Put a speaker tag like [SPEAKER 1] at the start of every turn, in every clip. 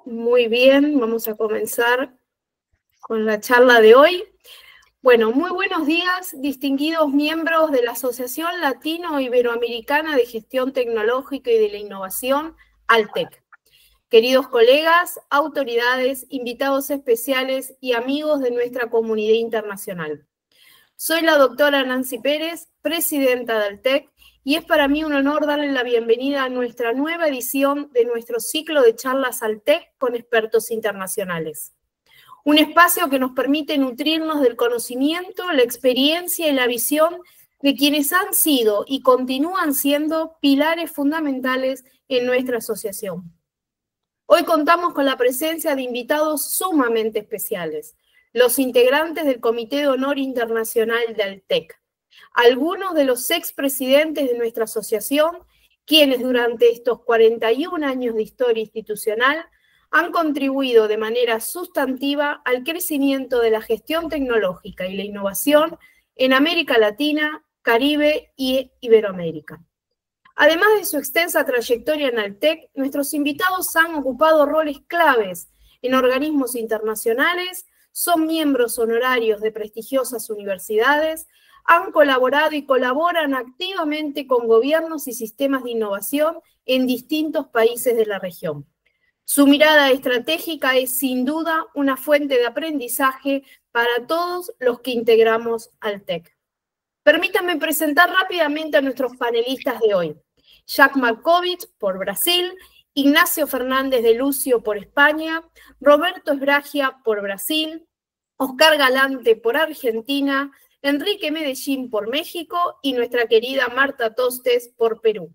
[SPEAKER 1] Muy bien, vamos a comenzar con la charla de hoy. Bueno, muy buenos días, distinguidos miembros de la Asociación Latino-Iberoamericana de Gestión Tecnológica y de la Innovación, ALTEC. Queridos colegas, autoridades, invitados especiales y amigos de nuestra comunidad internacional. Soy la doctora Nancy Pérez, presidenta de ALTEC, y es para mí un honor darle la bienvenida a nuestra nueva edición de nuestro ciclo de charlas ALTEC con expertos internacionales. Un espacio que nos permite nutrirnos del conocimiento, la experiencia y la visión de quienes han sido y continúan siendo pilares fundamentales en nuestra asociación. Hoy contamos con la presencia de invitados sumamente especiales, los integrantes del Comité de Honor Internacional de ALTEC, algunos de los expresidentes de nuestra asociación, quienes durante estos 41 años de historia institucional han contribuido de manera sustantiva al crecimiento de la gestión tecnológica y la innovación en América Latina, Caribe y Iberoamérica. Además de su extensa trayectoria en ALTEC, nuestros invitados han ocupado roles claves en organismos internacionales, son miembros honorarios de prestigiosas universidades, han colaborado y colaboran activamente con gobiernos y sistemas de innovación en distintos países de la región. Su mirada estratégica es sin duda una fuente de aprendizaje para todos los que integramos ALTEC. Permítanme presentar rápidamente a nuestros panelistas de hoy. Jack Markovich por Brasil, Ignacio Fernández de Lucio por España, Roberto Esbragia por Brasil, Oscar Galante por Argentina, Enrique Medellín por México y nuestra querida Marta Tostes por Perú.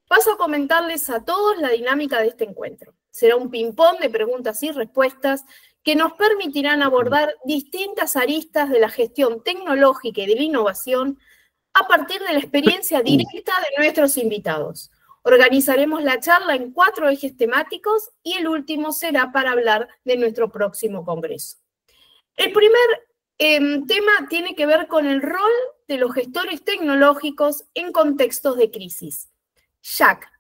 [SPEAKER 1] Paso a comentarles a todos la dinámica de este encuentro. Será un ping-pong de preguntas y respuestas que nos permitirán abordar distintas aristas de la gestión tecnológica y de la innovación a partir de la experiencia directa de nuestros invitados. Organizaremos la charla en 4 ejes temáticos y el último será para hablar de nuestro próximo congreso. El primer tema tiene que ver con el rol de los gestores tecnológicos en contextos de crisis. Jack,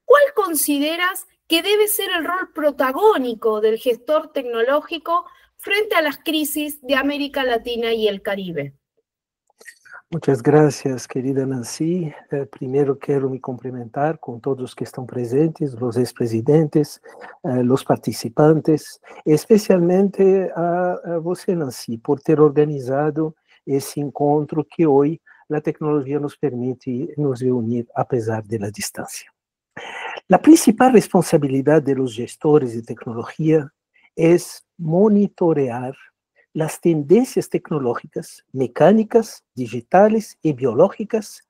[SPEAKER 1] ¿cuál consideras que debe ser el rol protagónico del gestor tecnológico frente a las crisis de América Latina y el Caribe?
[SPEAKER 2] Muchas gracias, querida Nancy. Primero quiero me cumprimentar con todos los que están presentes, los expresidentes, los participantes, especialmente a você, Nancy, por ter organizado esse encontro que hoje a tecnologia nos permite nos reunir apesar da distância. A principal responsabilidade dos gestores de tecnologia é monitorear las tendencias tecnológicas, mecánicas, digitales y biológicas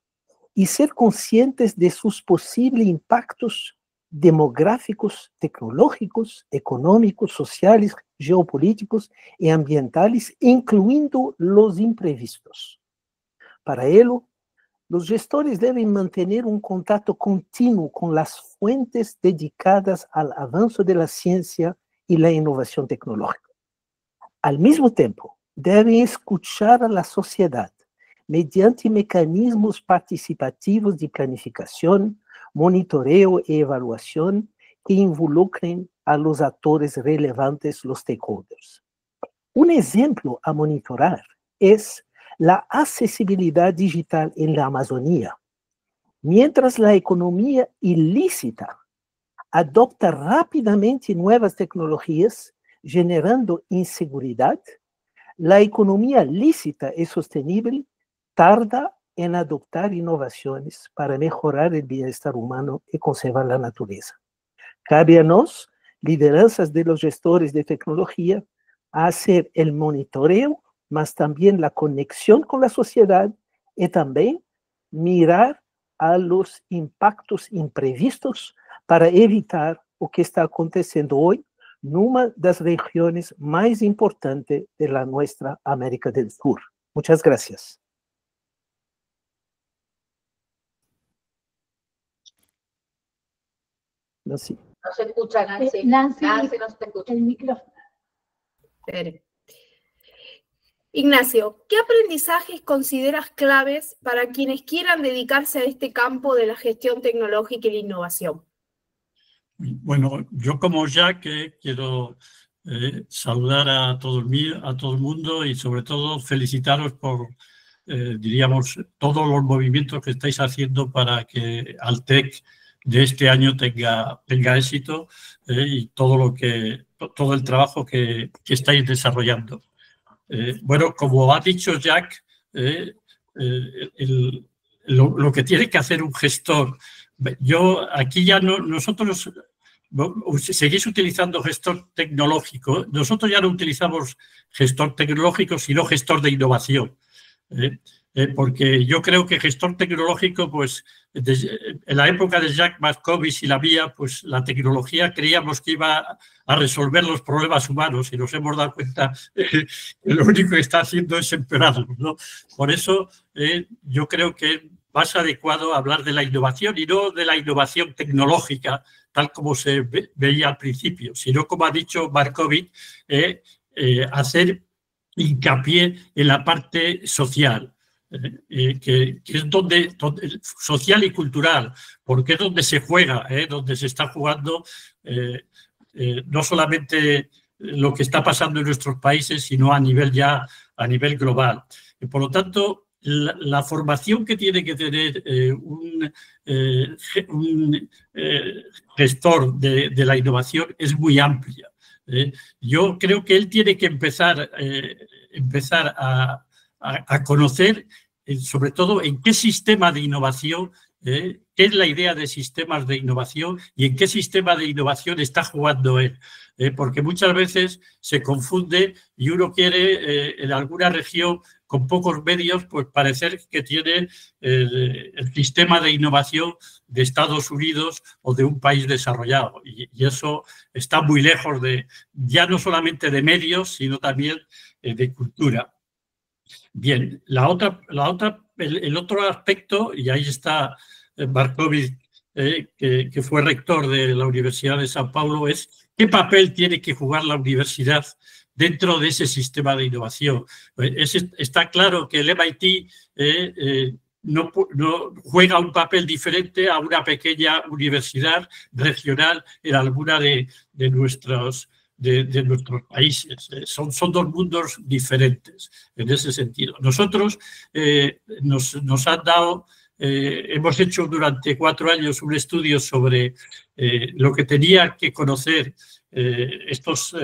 [SPEAKER 2] y ser conscientes de sus posibles impactos demográficos, tecnológicos, económicos, sociales, geopolíticos y ambientales, incluyendo los imprevistos. Para ello, los gestores deben mantener un contacto continuo con las fuentes dedicadas al avance de la ciencia y la innovación tecnológica. Al mismo tiempo, deben escuchar a la sociedad mediante mecanismos participativos de planificación, monitoreo y evaluación que involucren a los actores relevantes, los stakeholders. Un ejemplo a monitorar es la accesibilidad digital en la Amazonía. Mientras la economía ilícita adopta rápidamente nuevas tecnologías, generando inseguridad, la economía lícita y sostenible tarda en adoptar innovaciones para mejorar el bienestar humano y conservar la naturaleza. Cabe a nos, lideranzas de los gestores de tecnología, hacer el monitoreo, mas también la conexión con la sociedad y también mirar a los impactos imprevistos para evitar o que está aconteciendo hoy numa das regiões mais importantes da nossa América do Sur. Muchas gracias. Nancy.
[SPEAKER 3] No se escucha, Nancy.
[SPEAKER 1] Nancy
[SPEAKER 3] no se escucha.
[SPEAKER 1] El micrófono. Ignacio, ¿qué aprendizajes consideras claves para quienes quieran dedicarse a este campo de la gestión tecnológica y la innovación?
[SPEAKER 4] Bueno, yo como Jack quiero saludar a todo el mundo y sobre todo felicitaros por, diríamos, todos los movimientos que estáis haciendo para que Altec de este año tenga éxito y todo el trabajo que estáis desarrollando. Bueno, como ha dicho Jack, lo que tiene que hacer un gestor. Yo aquí ya no, nosotros seguís utilizando gestor tecnológico. Nosotros ya no utilizamos gestor tecnológico, sino gestor de innovación. Porque yo creo que gestor tecnológico, pues en la época de Jack Mascovich y la mía, pues la tecnología creíamos que iba a resolver los problemas humanos y nos hemos dado cuenta que lo único que está haciendo es empeorarlos, ¿no? Por eso yo creo que es más adecuado hablar de la innovación y no de la innovación tecnológica, tal como se veía al principio, sino, como ha dicho Markovich, hacer hincapié en la parte social, que es donde social y cultural, porque es donde se juega, donde se está jugando no solamente lo que está pasando en nuestros países, sino a nivel global. Y por lo tanto, la formación que tiene que tener un gestor de la innovación es muy amplia. Yo creo que él tiene que empezar a conocer, sobre todo, en qué sistema de innovación, qué es la idea de sistemas de innovación y en qué sistema de innovación está jugando él. Porque muchas veces se confunde y uno quiere, en alguna región con pocos medios, pues parecer que tiene el sistema de innovación de Estados Unidos o de un país desarrollado. Y eso está muy lejos ya no solamente de medios, sino también de cultura. Bien, el otro aspecto, y ahí está Markovich, que fue rector de la Universidad de São Paulo, es qué papel tiene que jugar la universidad dentro de ese sistema de innovación. Está claro que el MIT no juega un papel diferente a una pequeña universidad regional en alguna de nuestros países. Son dos mundos diferentes en ese sentido. Nosotros nos han dado, hemos hecho durante 4 años un estudio sobre lo que tenía que conocer estos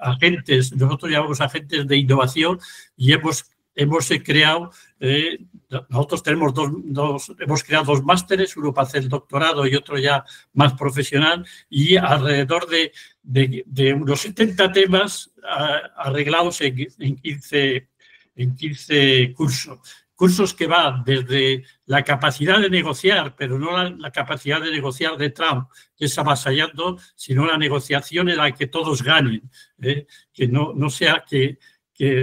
[SPEAKER 4] agentes. Nosotros llamamos agentes de innovación y hemos creado, nosotros tenemos hemos creado 2 másteres, uno para hacer doctorado y otro ya más profesional, y alrededor de unos 70 temas arreglados en 15 cursos que van desde la capacidad de negociar, pero no la capacidad de negociar de Trump, que es avasallando, sino la negociación en la que todos ganen, que no sea que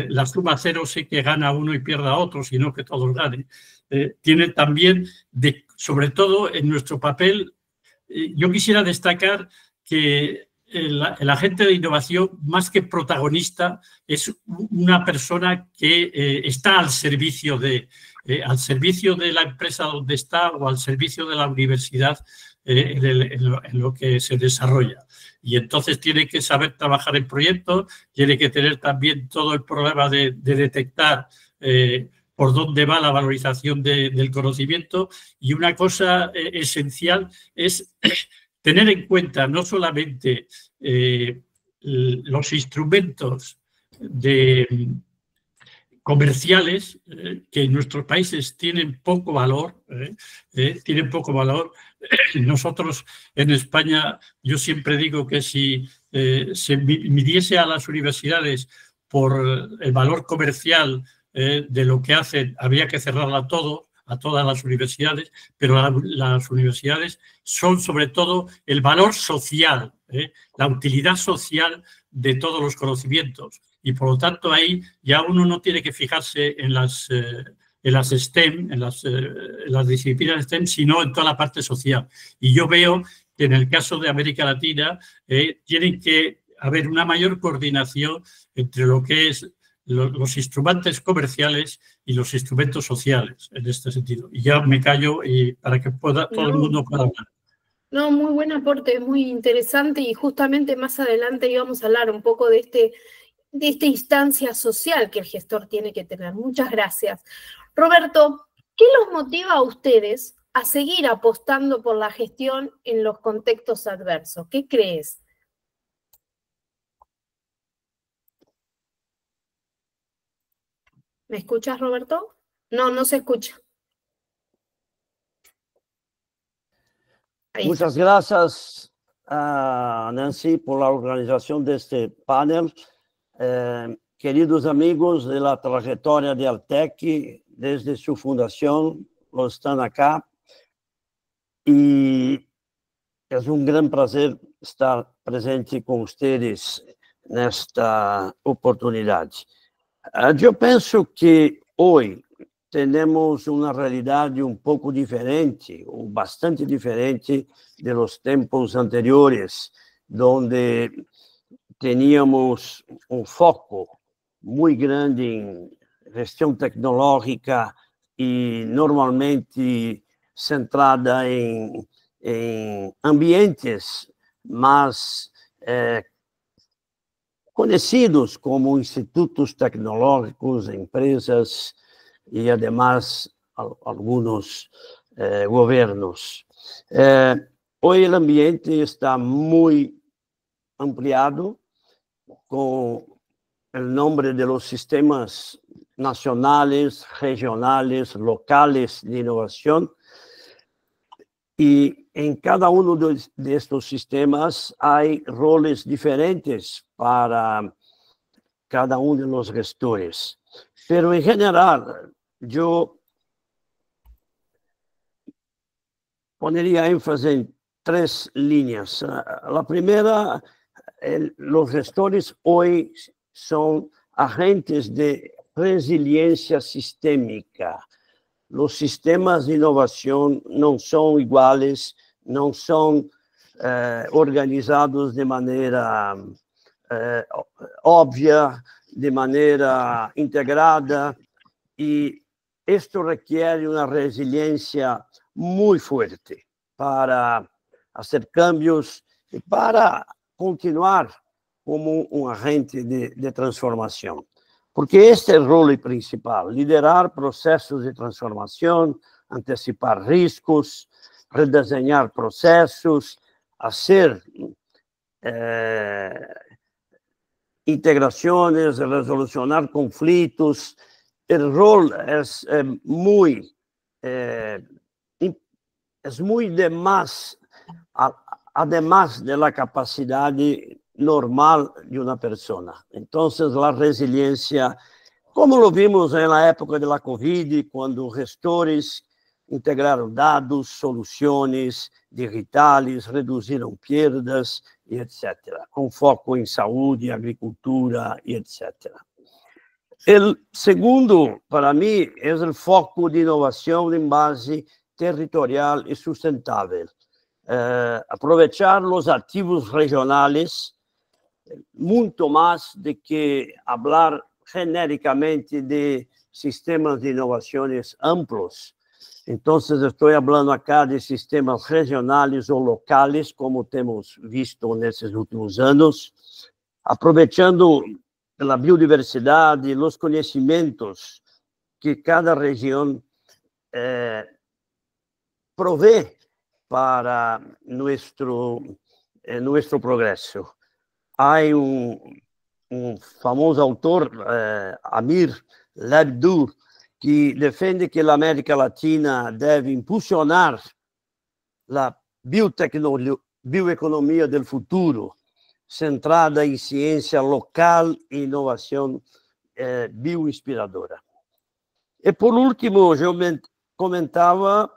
[SPEAKER 4] la suma cero sé que gana uno y pierda otro, sino que todos ganen. Tiene también, sobre todo en nuestro papel, yo quisiera destacar que el agente de innovación, más que protagonista, es una persona que está al servicio de la empresa donde está o al servicio de la universidad en lo que se desarrolla. Y entonces tiene que saber trabajar en proyectos, tiene que tener también todo el problema de detectar por dónde va la valorización del conocimiento. Y una cosa esencial es tener en cuenta no solamente los instrumentos comerciales que en nuestros países tienen poco valor, Nosotros en España, yo siempre digo que si se midiese a las universidades por el valor comercial de lo que hacen, habría que cerrarla a todas las universidades, pero las universidades son sobre todo el valor social, la utilidad social de todos los conocimientos. Y por lo tanto ahí ya uno no tiene que fijarse en las STEM, en las disciplinas STEM, sino en toda la parte social. Y yo veo que en el caso de América Latina tiene que haber una mayor coordinación entre lo que es los instrumentos comerciales y los instrumentos sociales en este sentido. Y ya me callo para que todo el mundo pueda hablar.
[SPEAKER 1] No, muy buen aporte, muy interesante y justamente más adelante íbamos a hablar un poco de esta instancia social que el gestor tiene que tener. Muchas gracias. Roberto, ¿qué los motiva a ustedes a seguir apostando por la gestión en los contextos adversos? ¿Qué crees? ¿Me escuchas, Roberto? No, no se escucha. Ahí está.
[SPEAKER 5] Muchas gracias a Nancy por la organización de este panel. Queridos amigos de la trayectoria de Altec, desde su fundación, lo están acá. Y es un gran placer estar presente con ustedes en esta oportunidad. Yo pienso que hoy tenemos una realidad un poco diferente, o bastante diferente de los tiempos anteriores, donde teníamos un foco muy grande en gestión tecnológica y normalmente centrada en ambientes más conhecidos como institutos tecnológicos, empresas y además algunos gobiernos. Hoy el ambiente está muy ampliado con el nombre de los sistemas nacionales, regionales, locales de innovación. Y en cada uno de estos sistemas hay roles diferentes para cada uno de los gestores. Pero en general, yo pondría énfasis en 3 líneas. La primera, los gestores hoy son agentes de resiliencia sistémica. Los sistemas de innovación no son iguales, no son organizados de manera obvia, de manera integrada, y esto requiere una resiliencia muy fuerte para hacer cambios y para continuar como un agente de transformación. Porque este es el rol principal: liderar procesos de transformación, anticipar riscos, rediseñar procesos, hacer integraciones, resolucionar conflictos. El rol es muy de más, además de la capacidad normal de una persona. Entonces, la resiliencia, como lo vimos en la época de la COVID, cuando gestores integraron dados, soluciones digitales, reduziram perdas, e etc., com foco em saúde, agricultura, e etc. O segundo, para mim, é o foco de inovação em base territorial e sustentável. Aproveitar os ativos regionais, muito mais do que falar genericamente de sistemas de inovações amplos. Então, estou falando acá de sistemas regionais ou locais, como temos visto nesses últimos anos, aproveitando a biodiversidade, os conhecimentos que cada região provê para nosso progresso. Há um famoso autor, Amir Labdour, que defende que a América Latina deve impulsionar a bioeconomia do futuro, centrada em ciência local e inovação bioinspiradora. E, por último, eu comentava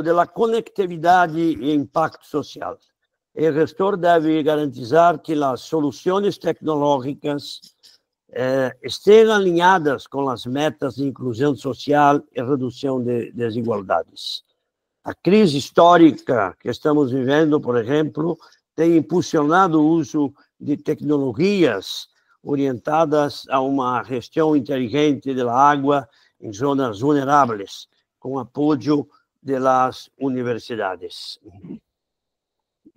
[SPEAKER 5] da conectividade e impacto social. O gestor deve garantizar que as soluções tecnológicas estejam alinhadas com as metas de inclusão social e redução de desigualdades. A crise histórica que estamos vivendo, por exemplo, tem impulsionado o uso de tecnologias orientadas a uma gestão inteligente da água em zonas vulneráveis, com apoio das universidades.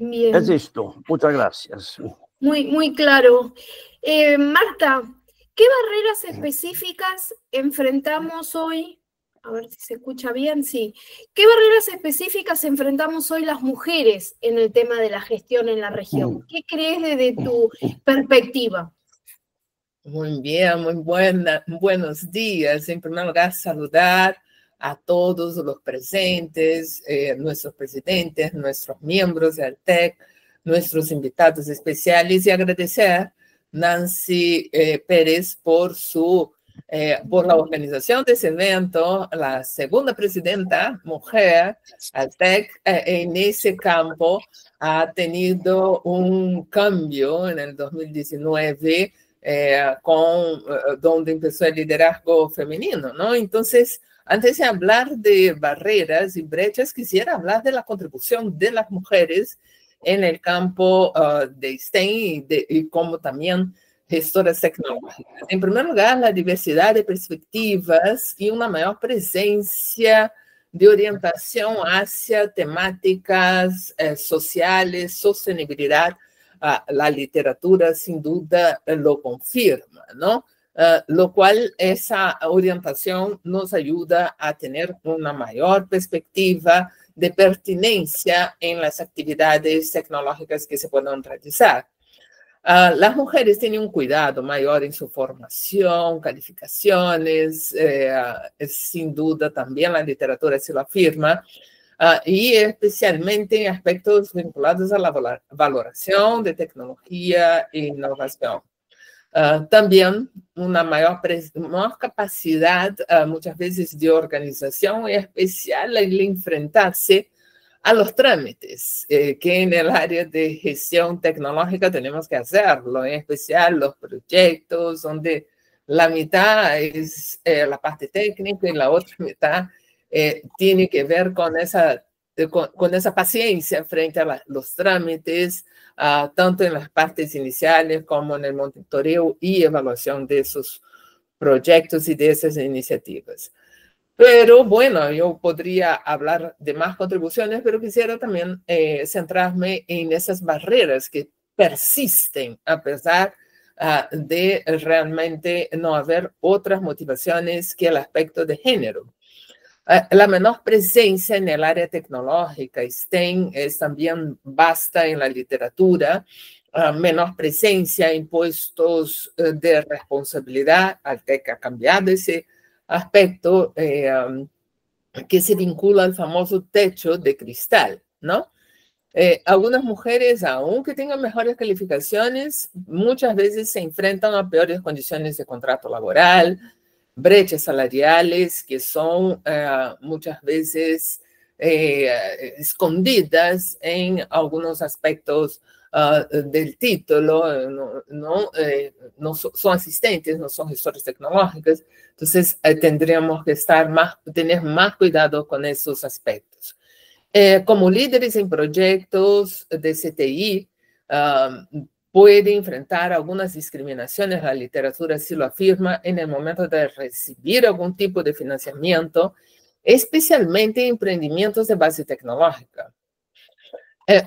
[SPEAKER 1] Bien.
[SPEAKER 5] Es esto. Muchas gracias.
[SPEAKER 1] Muy claro. Marta, ¿qué barreras específicas enfrentamos hoy? A ver si se escucha bien, sí. ¿Qué barreras específicas enfrentamos hoy las mujeres en el tema de la gestión en la región? ¿Qué crees desde tu perspectiva?
[SPEAKER 6] Muy bien, buenos días. En primer lugar, saludar a todos los presentes, nuestros presidentes, nuestros miembros del TEC, nuestros invitados especiales y agradecer Nancy Pérez por la organización de ese evento, la segunda presidenta mujer al TEC en ese campo ha tenido un cambio en el 2019 donde empezó el liderazgo femenino, ¿no? Entonces, antes de hablar de barreras y brechas, quisiera hablar de la contribución de las mujeres en el campo de STEM y como también gestoras tecnológicas. En primer lugar, la diversidad de perspectivas y una mayor presencia de orientación hacia temáticas sociales, sostenibilidad. La literatura sin duda lo confirma, ¿no? Lo cual esa orientación nos ayuda a tener una mayor perspectiva de pertinencia en las actividades tecnológicas que se puedan realizar. Las mujeres tienen un cuidado mayor en su formación, calificaciones, sin duda también la literatura se lo afirma, y especialmente en aspectos vinculados a la valoración de tecnología e innovación. También una mayor capacidad, muchas veces, de organización, y especial el enfrentarse a los trámites, que en el área de gestión tecnológica tenemos que hacerlo, en especial los proyectos, donde la mitad es la parte técnica y la otra mitad tiene que ver con esa paciencia frente a los trámites, tanto en las partes iniciales como en el monitoreo y evaluación de esos proyectos y de esas iniciativas. Pero bueno, yo podría hablar de más contribuciones, pero quisiera también centrarme en esas barreras que persisten a pesar de realmente no haber otras motivaciones que el aspecto de género. La menor presencia en el área tecnológica, STEM, es también basta en la literatura, menor presencia en puestos de responsabilidad, Altec ha cambiado ese aspecto que se vincula al famoso techo de cristal, ¿no? Algunas mujeres, aunque tengan mejores calificaciones, muchas veces se enfrentan a peores condiciones de contrato laboral, brechas salariales que son muchas veces escondidas en algunos aspectos del título, no son asistentes, no son gestores tecnológicos, entonces tendríamos que tener más cuidado con esos aspectos. Como líderes en proyectos de CTI, puede enfrentar algunas discriminaciones, la literatura sí lo afirma, en el momento de recibir algún tipo de financiamiento, especialmente emprendimientos de base tecnológica.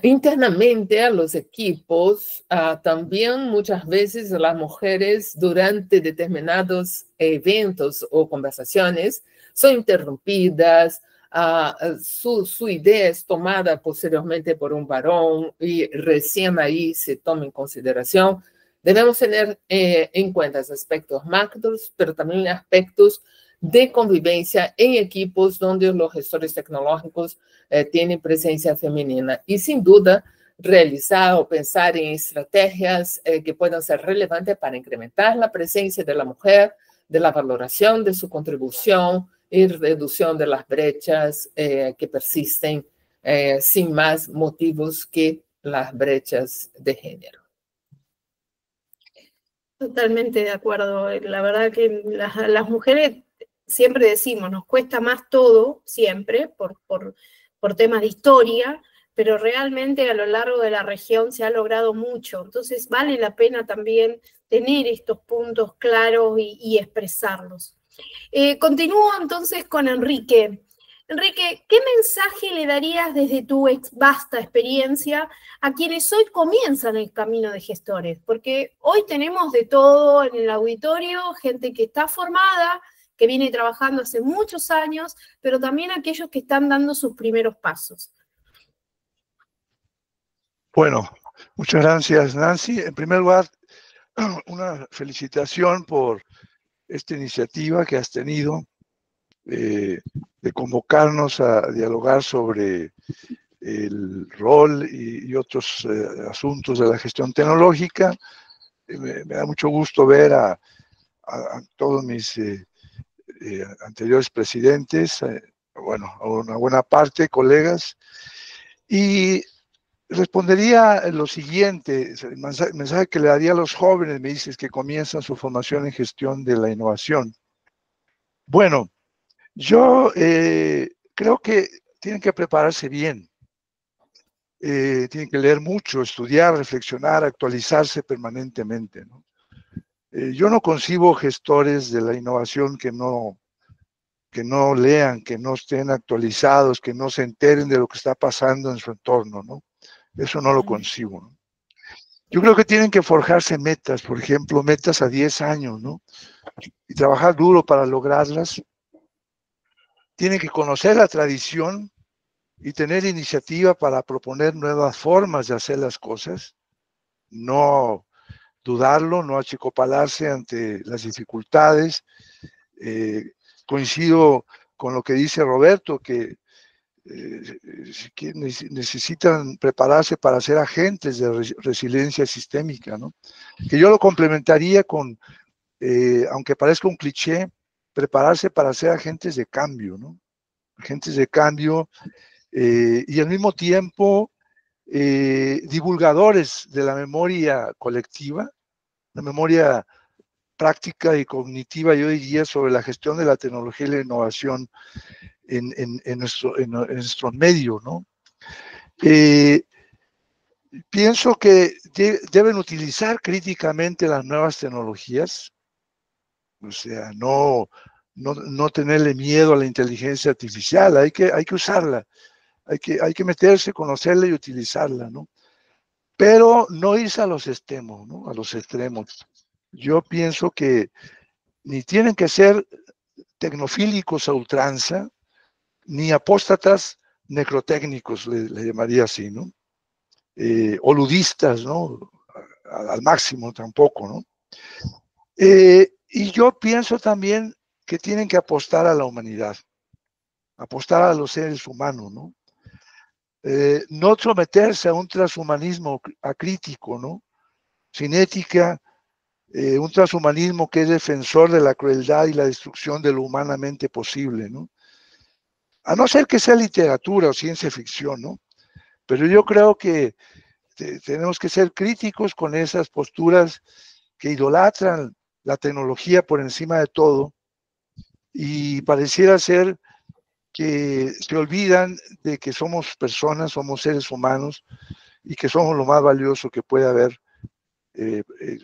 [SPEAKER 6] Internamente a los equipos, también muchas veces las mujeres durante determinados eventos o conversaciones son interrumpidas, su idea es tomada posteriormente por un varón y recién ahí se toma en consideración. Debemos tener en cuenta aspectos macros, pero también aspectos de convivencia en equipos donde los gestores tecnológicos tienen presencia femenina. Y sin duda, realizar o pensar en estrategias que puedan ser relevantes para incrementar la presencia de la mujer, de la valoración de su contribución y reducción de las brechas que persisten sin más motivos que las brechas de género.
[SPEAKER 1] Totalmente de acuerdo. La verdad que las mujeres, siempre decimos, nos cuesta más todo, siempre, por temas de historia, pero realmente a lo largo de la región se ha logrado mucho. Entonces vale la pena también tener estos puntos claros y expresarlos. Continúo entonces con Enrique. Enrique, ¿qué mensaje le darías desde tu vasta experiencia a quienes hoy comienzan el camino de gestores? Porque hoy tenemos de todo en el auditorio, gente que está formada, que viene trabajando hace muchos años, pero también aquellos que están dando sus primeros pasos.
[SPEAKER 7] Bueno, muchas gracias, Nancy. En primer lugar, una felicitación por esta iniciativa que has tenido de convocarnos a dialogar sobre el rol y otros asuntos de la gestión tecnológica. Me da mucho gusto ver a todos mis anteriores presidentes, bueno, a una buena parte, colegas, y respondería lo siguiente, el mensaje que le daría a los jóvenes, me dices, que comienzan su formación en gestión de la innovación. Bueno, yo creo que tienen que prepararse bien, tienen que leer mucho, estudiar, reflexionar, actualizarse permanentemente, ¿no? Yo no concibo gestores de la innovación que no lean, que no estén actualizados, que no se enteren de lo que está pasando en su entorno, ¿no? Eso no lo concibo, ¿no? Yo creo que tienen que forjarse metas, por ejemplo, metas a 10 años, ¿no? Y trabajar duro para lograrlas. Tienen que conocer la tradición y tener iniciativa para proponer nuevas formas de hacer las cosas. No dudarlo, no achicopalarse ante las dificultades. Coincido con lo que dice Roberto, que necesitan prepararse para ser agentes de resiliencia sistémica, ¿no? Que yo lo complementaría con, aunque parezca un cliché, prepararse para ser agentes de cambio, ¿no? Agentes de cambio y al mismo tiempo divulgadores de la memoria colectiva, la memoria práctica y cognitiva, yo diría, sobre la gestión de la tecnología y la innovación en nuestro medio, ¿no? Pienso que deben utilizar críticamente las nuevas tecnologías, o sea, no tenerle miedo a la inteligencia artificial, hay que usarla, hay que meterse, conocerla y utilizarla, ¿no? Pero no irse a los extremos, ¿no? A los extremos. Yo pienso que ni tienen que ser tecnofílicos a ultranza, ni apóstatas necrotécnicos, le llamaría así, ¿no? O ludistas, ¿no? Al máximo tampoco, ¿no? Y yo pienso también que tienen que apostar a la humanidad, apostar a los seres humanos, ¿no? No someterse a un transhumanismo acrítico, ¿no? Sin ética, un transhumanismo que es defensor de la crueldad y la destrucción de lo humanamente posible, ¿no? A no ser que sea literatura o ciencia ficción, ¿no? Pero yo creo que tenemos que ser críticos con esas posturas que idolatran la tecnología por encima de todo y pareciera ser que se olvidan de que somos personas, somos seres humanos y que somos lo más valioso que puede haber,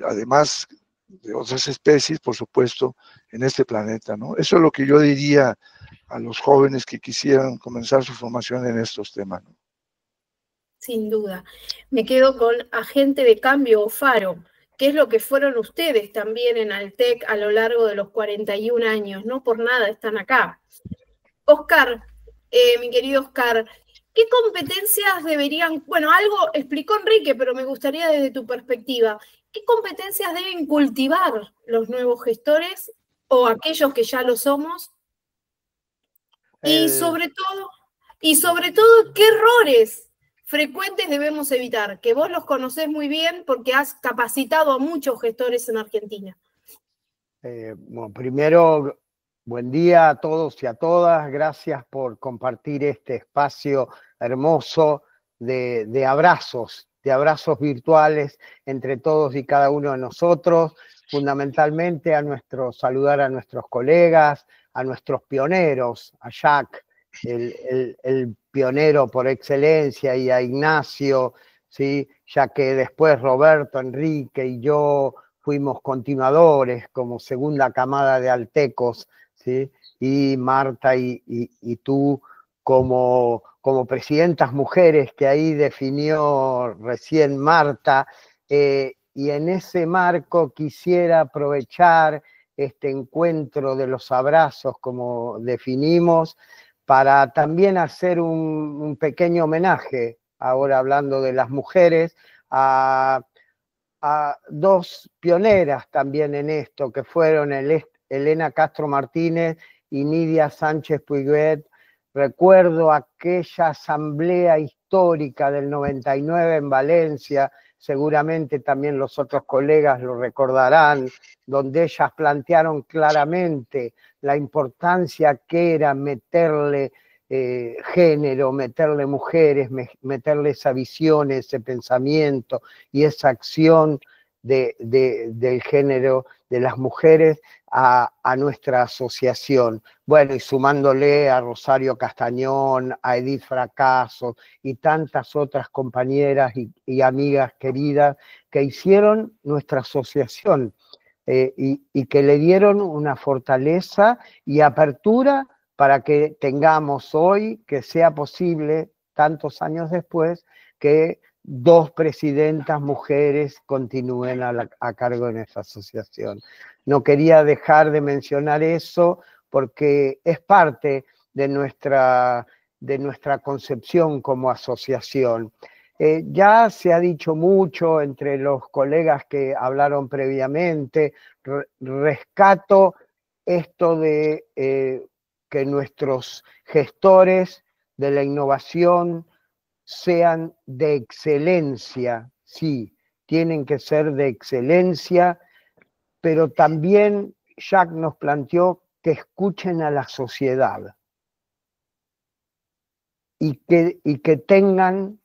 [SPEAKER 7] además de otras especies, por supuesto, en este planeta, ¿no? Eso es lo que yo diría a los jóvenes que quisieran comenzar su formación en estos temas, ¿no?
[SPEAKER 1] Sin duda. Me quedo con agente de cambio o faro, que es lo que fueron ustedes también en Altec a lo largo de los 41 años. No por nada están acá. Oscar, mi querido Oscar, ¿qué competencias deberían, bueno, algo explicó Enrique, pero me gustaría desde tu perspectiva, ¿qué competencias deben cultivar los nuevos gestores o aquellos que ya lo somos? Y sobre todo, ¿qué errores frecuentes debemos evitar? Que vos los conocés muy bien porque has capacitado a muchos gestores en Argentina.
[SPEAKER 8] Bueno, primero, buen día a todos y a todas. Gracias por compartir este espacio hermoso de abrazos virtuales entre todos y cada uno de nosotros. Fundamentalmente saludar a nuestros colegas, a nuestros pioneros, a Jacques, el pionero por excelencia, y a Ignacio, ¿sí? Ya que después Roberto, Enrique y yo fuimos continuadores como segunda camada de altecos, ¿sí? Y Marta y tú como presidentas mujeres que ahí definió recién Marta, y en ese marco quisiera aprovechar este encuentro de los abrazos, como definimos, para también hacer un pequeño homenaje, ahora hablando de las mujeres, a dos pioneras también en esto, que fueron Elena Castro Martínez y Nidia Sánchez Puiguet. Recuerdo aquella asamblea histórica del 99 en Valencia, seguramente también los otros colegas lo recordarán, donde ellas plantearon claramente la importancia que era meterle género, meterle mujeres, meterle esa visión, ese pensamiento y esa acción del género de las mujeres a nuestra asociación. Bueno, y sumándole a Rosario Castañón, a Edith Fracaso y tantas otras compañeras y amigas queridas que hicieron nuestra asociación y que le dieron una fortaleza y apertura para que tengamos hoy, que sea posible, tantos años después, que dos presidentas mujeres continúen a cargo de nuestra asociación. No quería dejar de mencionar eso porque es parte de nuestra concepción como asociación. Ya se ha dicho mucho entre los colegas que hablaron previamente, rescato esto de que nuestros gestores de la innovación sean de excelencia, sí, tienen que ser de excelencia, pero también Jacques nos planteó que escuchen a la sociedad y que tengan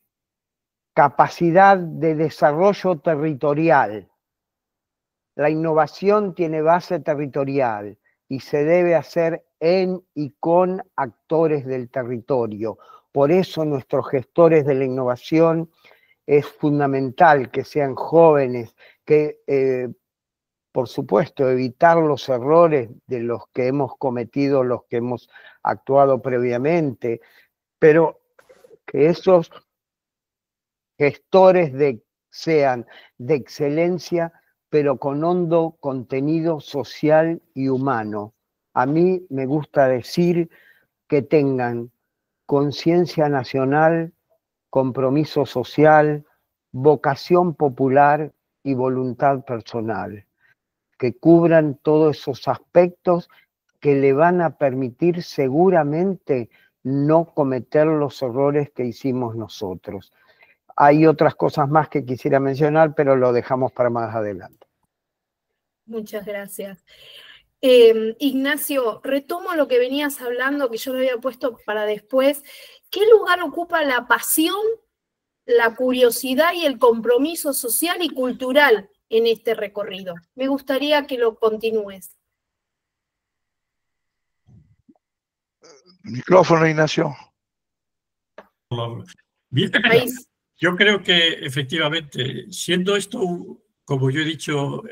[SPEAKER 8] capacidad de desarrollo territorial. La innovación tiene base territorial y se debe hacer en y con actores del territorio. Por eso nuestros gestores de la innovación es fundamental que sean jóvenes, que por supuesto evitar los errores de los que hemos cometido, los que hemos actuado previamente, pero que esos gestores sean de excelencia, pero con hondo contenido social y humano. A mí me gusta decir que tengan conciencia nacional, compromiso social, vocación popular y voluntad personal, que cubran todos esos aspectos que le van a permitir seguramente no cometer los errores que hicimos nosotros. Hay otras cosas más que quisiera mencionar, pero lo dejamos para más adelante.
[SPEAKER 1] Muchas gracias. Ignacio, retomo lo que venías hablando, que yo lo había puesto para después. ¿Qué lugar ocupa la pasión, la curiosidad y el compromiso social y cultural en este recorrido? Me gustaría que lo continúes.
[SPEAKER 7] Micrófono, Ignacio.
[SPEAKER 4] Bien. Yo creo que efectivamente, siendo esto, como yo he dicho,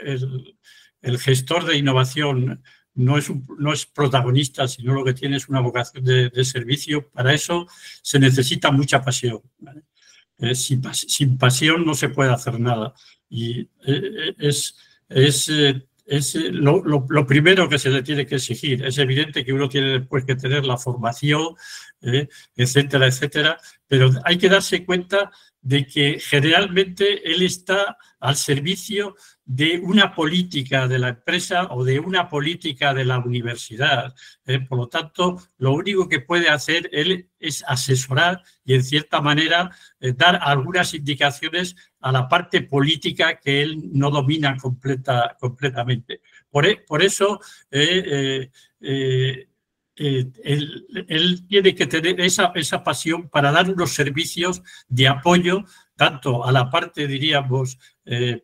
[SPEAKER 4] el gestor de innovación no es protagonista, sino lo que tiene es una vocación de servicio. Para eso se necesita mucha pasión, ¿vale? Sin pasión no se puede hacer nada. Y es lo primero que se le tiene que exigir. Es evidente que uno tiene después que tener la formación, etcétera, etcétera, pero hay que darse cuenta de que generalmente él está al servicio de una política de la empresa o de una política de la universidad. Por lo tanto, lo único que puede hacer él es asesorar y, en cierta manera, dar algunas indicaciones a la parte política que él no domina completamente. Por eso, él tiene que tener esa pasión para dar unos servicios de apoyo tanto a la parte, diríamos,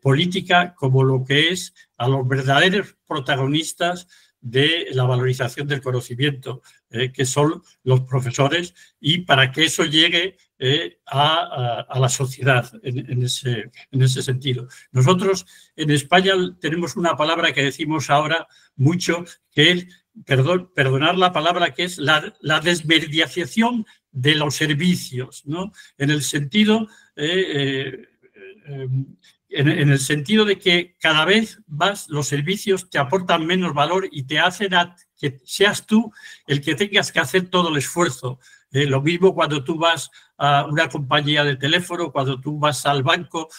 [SPEAKER 4] política como lo que es a los verdaderos protagonistas de la valorización del conocimiento, que son los profesores, y para que eso llegue a la sociedad en ese sentido. Nosotros en España tenemos una palabra que decimos ahora mucho, que es perdonar la palabra, que es la desmediación de los servicios, ¿no? En el sentido en el sentido de que cada vez más los servicios te aportan menos valor y te hacen a que seas tú el que tengas que hacer todo el esfuerzo. Lo mismo cuando tú vas a una compañía de teléfono, cuando tú vas al banco,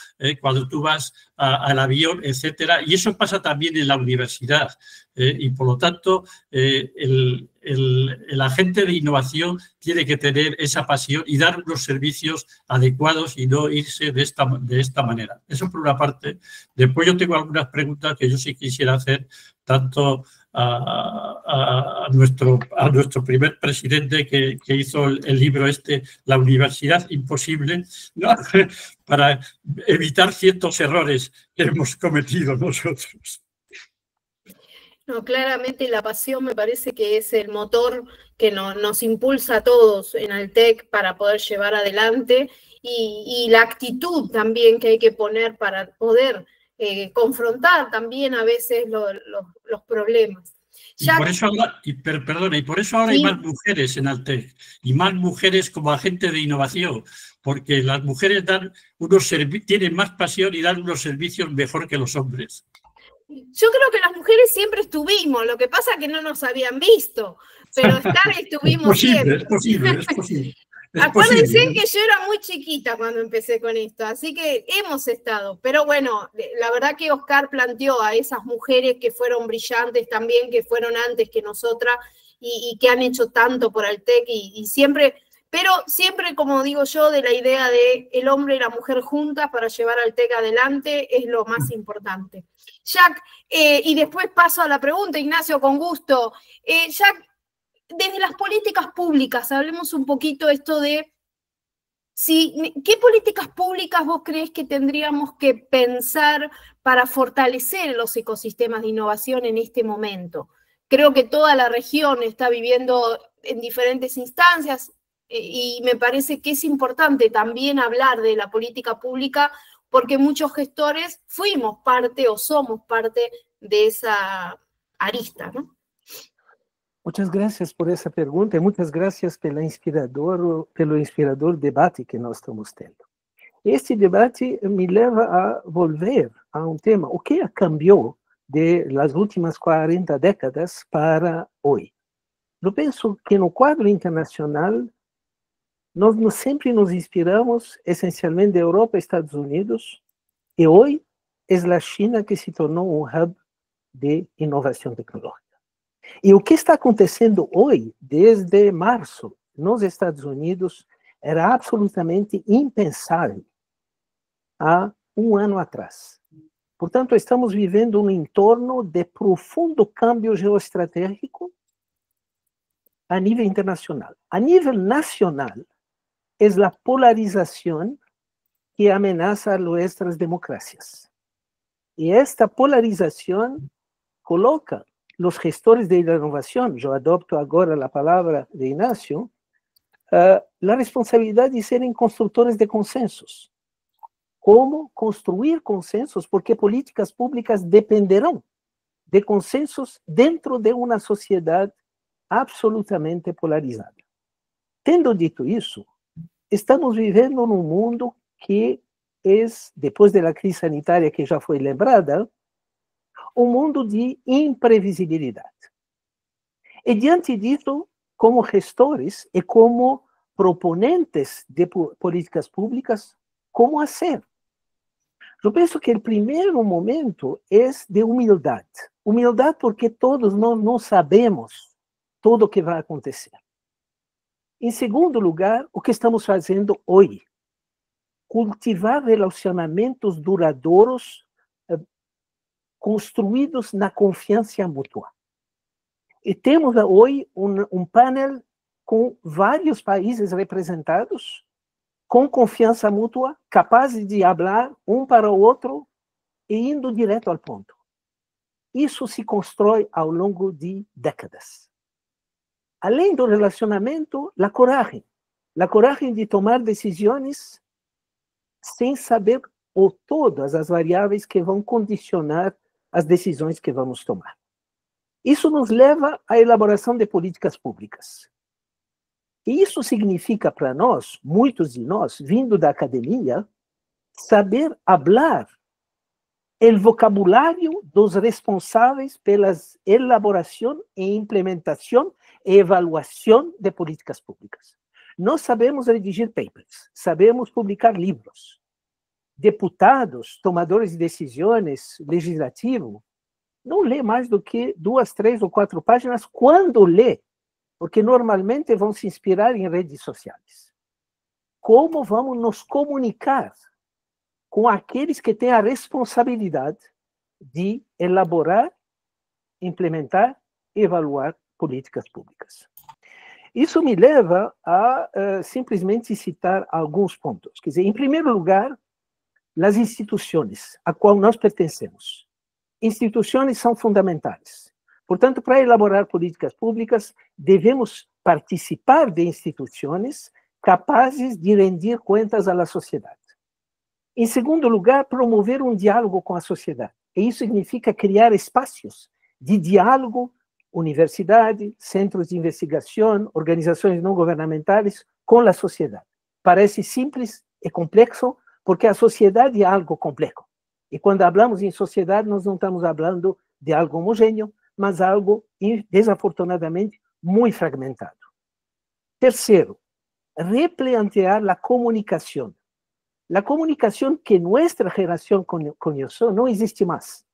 [SPEAKER 4] cuando tú vas al avión, etcétera. Y eso pasa también en la universidad. Y por lo tanto, el agente de innovación tiene que tener esa pasión y dar unos servicios adecuados y no irse de esta manera. Eso por una parte. Después yo tengo algunas preguntas que yo sí quisiera hacer tanto a nuestro primer presidente que hizo el libro La Universidad Imposible, ¿no? Para evitar ciertos errores que hemos cometido nosotros.
[SPEAKER 1] No, claramente la pasión me parece que es el motor que nos impulsa a todos en Altec para poder llevar adelante y la actitud también que hay que poner para poder confrontar también a veces los problemas.
[SPEAKER 4] Y por eso ahora,
[SPEAKER 1] Sí.
[SPEAKER 4] hay más mujeres en Altec y más mujeres como agentes de innovación, porque las mujeres tienen más pasión y dan unos servicios mejor que los hombres.
[SPEAKER 1] Yo creo que las mujeres siempre estuvimos, lo que pasa es que no nos habían visto, pero estar estuvimos siempre.
[SPEAKER 4] Es posible.
[SPEAKER 1] Acuérdense que yo era muy chiquita cuando empecé con esto, así que hemos estado. Pero bueno, la verdad que Oscar planteó a esas mujeres que fueron brillantes también, que fueron antes que nosotras y que han hecho tanto por Altec y siempre, pero siempre, como digo yo, de la idea de el hombre y la mujer juntas para llevar Altec adelante es lo más importante. Jack, y después paso a la pregunta, Ignacio, con gusto. Jack, desde las políticas públicas, hablemos un poquito esto de ¿qué políticas públicas vos crees que tendríamos que pensar para fortalecer los ecosistemas de innovación en este momento? Creo que toda la región está viviendo en diferentes instancias y me parece que es importante también hablar de la política pública porque muchos gestores fuimos parte o somos parte de esa arista, ¿no?
[SPEAKER 2] Muchas gracias por essa pergunta e muitas gracias pelo inspirador debate que nós estamos tendo. Este debate me leva a volver a um tema, o que cambiou das últimas 40 décadas para hoje. Eu penso que no quadro internacional, nós sempre nos inspiramos essencialmente da Europa e Estados Unidos, e hoje é a China que se tornou um hub de inovação tecnológica. E o que está acontecendo hoje, desde março, nos Estados Unidos, era absolutamente impensável há um ano atrás. Portanto, estamos vivendo um entorno de profundo câmbio geoestratégico a nível internacional. A nível nacional, é a polarização que ameaça nuestras democracias. E esta polarização coloca los gestores de la innovación, yo adopto ahora la palabra de Ignacio, la responsabilidad de ser constructores de consensos. ¿Cómo construir consensos? Porque políticas públicas dependerán de consensos dentro de una sociedad absolutamente polarizada. Tendo dito isso, estamos vivendo num mundo que es, después de la crisis sanitaria que ya fue lembrada, um mundo de imprevisibilidade. E diante disso, como gestores e como proponentes de políticas públicas, como fazer? Eu penso que o primeiro momento é de humildade. Humildade porque todos nós não sabemos tudo o que vai acontecer. Em segundo lugar, o que estamos fazendo hoje? Cultivar relacionamentos duradouros construídos na confiança mútua. E temos hoje um painel com vários países representados, com confiança mútua, capazes de falar um para o outro e indo direto ao ponto. Isso se constrói ao longo de décadas. Além do relacionamento, a coragem de tomar decisões sem saber todas as variáveis que vão condicionar as decisões que vamos tomar. Isso nos leva à elaboração de políticas públicas. E isso significa para nós, muitos de nós, vindo da academia, saber falar o vocabulário dos responsáveis pela elaboração e implementação e avaliação de políticas públicas. Nós sabemos redigir papers, sabemos publicar livros. Deputados, tomadores de decisões, legislativo, não lê mais do que 2, 3 ou 4 páginas quando lê, porque normalmente vão se inspirar em redes sociais. Como vamos nos comunicar com aqueles que têm a responsabilidade de elaborar, implementar e evaluar políticas públicas? Isso me leva a simplesmente citar alguns pontos. Quer dizer, em primeiro lugar, as instituições a qual nós pertencemos. Instituições são fundamentais. Portanto, para elaborar políticas públicas, devemos participar de instituições capazes de rendir contas à sociedade. Em segundo lugar, promover um diálogo com a sociedade. E isso significa criar espaços de diálogo, universidade, centros de investigação, organizações não governamentais, com a sociedade. Parece simples e complexo, porque a sociedade é algo complexo. E quando falamos em sociedade, nós não estamos falando de algo homogêneo, mas algo, desafortunadamente, muito fragmentado. Terceiro, replantear a comunicação. A comunicação que nossa geração conheceu não existe mais.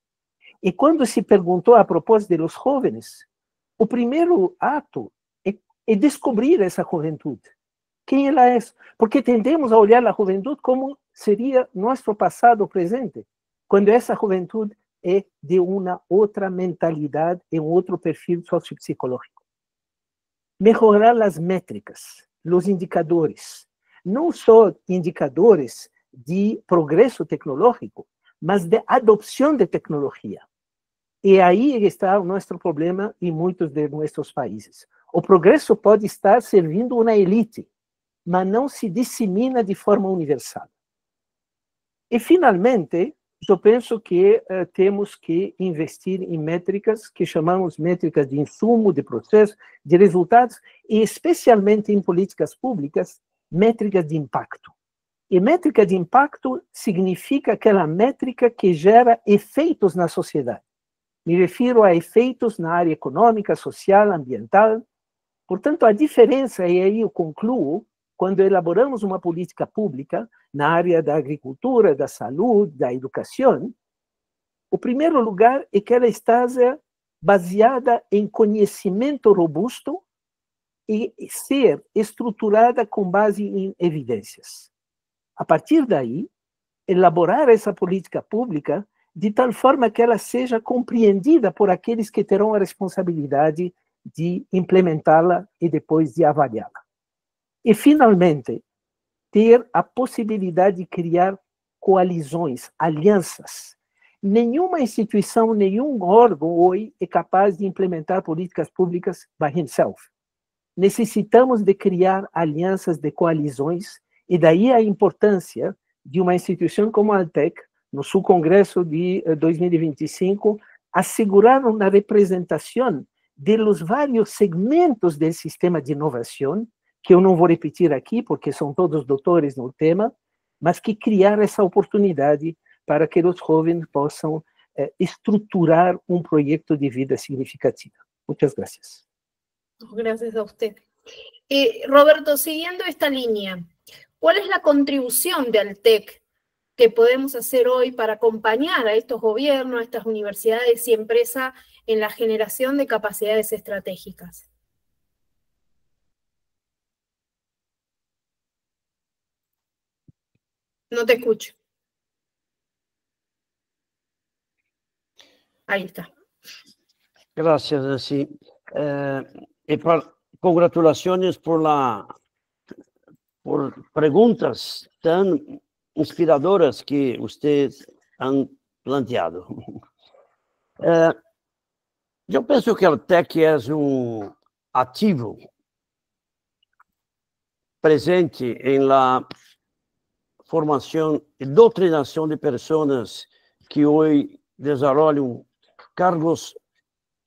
[SPEAKER 2] E quando se perguntou a propósito de los jóvenes, o primeiro ato é descobrir essa juventude. Quem ela é? Porque tendemos a olhar a juventude como seria nosso passado ou presente, quando essa juventude é de uma outra mentalidade e outro perfil sociopsicológico. Melhorar as métricas, os indicadores, não só indicadores de progresso tecnológico, mas de adopção de tecnologia. E aí está o nosso problema em muitos de nossos países. O progresso pode estar servindo uma elite, mas não se dissemina de forma universal. E, finalmente, eu penso que temos que investir em métricas que chamamos métricas de insumo, de processo, de resultados, e especialmente em políticas públicas, métricas de impacto. E métrica de impacto significa aquela métrica que gera efeitos na sociedade. Me refiro a efeitos na área econômica, social, ambiental. Portanto, a diferença, e aí eu concluo, quando elaboramos uma política pública na área da agricultura, da saúde, da educação, o primeiro lugar é que ela esteja baseada em conhecimento robusto e ser estruturada com base em evidências. A partir daí, elaborar essa política pública de tal forma que ela seja compreendida por aqueles que terão a responsabilidade de implementá-la e depois de avaliá-la. E, finalmente, ter a possibilidade de criar coalizões, alianças. Nenhuma instituição, nenhum órgão hoje é capaz de implementar políticas públicas by himself. Necessitamos de criar alianças de coalizões, e daí a importância de uma instituição como a Altec, no seu congresso de 2025, assegurar uma representação dos vários segmentos do sistema de inovação, que eu não vou repetir aqui, porque são todos doutores no tema, mas que criar essa oportunidade para que os jovens possam estruturar um projeto de vida significativo. Muchas gracias.
[SPEAKER 1] Gracias a usted. Roberto, siguiendo esta línea, ¿cuál es la contribución de Altec que podemos hacer hoy para acompañar a estos gobiernos, a estas universidades y empresas en la generación de capacidades estratégicas? No te escucho. Ahí está.
[SPEAKER 5] Gracias, Nancy. Congratulaciones por preguntas tan inspiradoras que ustedes han planteado. Yo pienso que el TEC es un activo presente en la formación y doctrinación de personas que hoy desarrollan cargos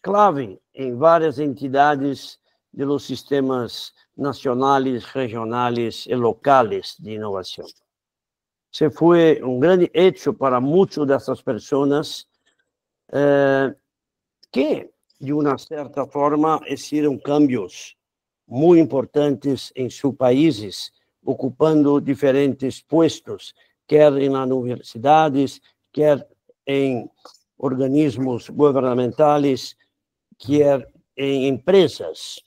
[SPEAKER 5] clave em várias entidades de los sistemas nacionais, regionais e locais de inovação. Se foi um grande hecho para muitas dessas pessoas que, de uma certa forma, hicieron cambios muito importantes em seus países, ocupando diferentes puestos, quer em las universidades, quer em organismos governamentais, quer em empresas.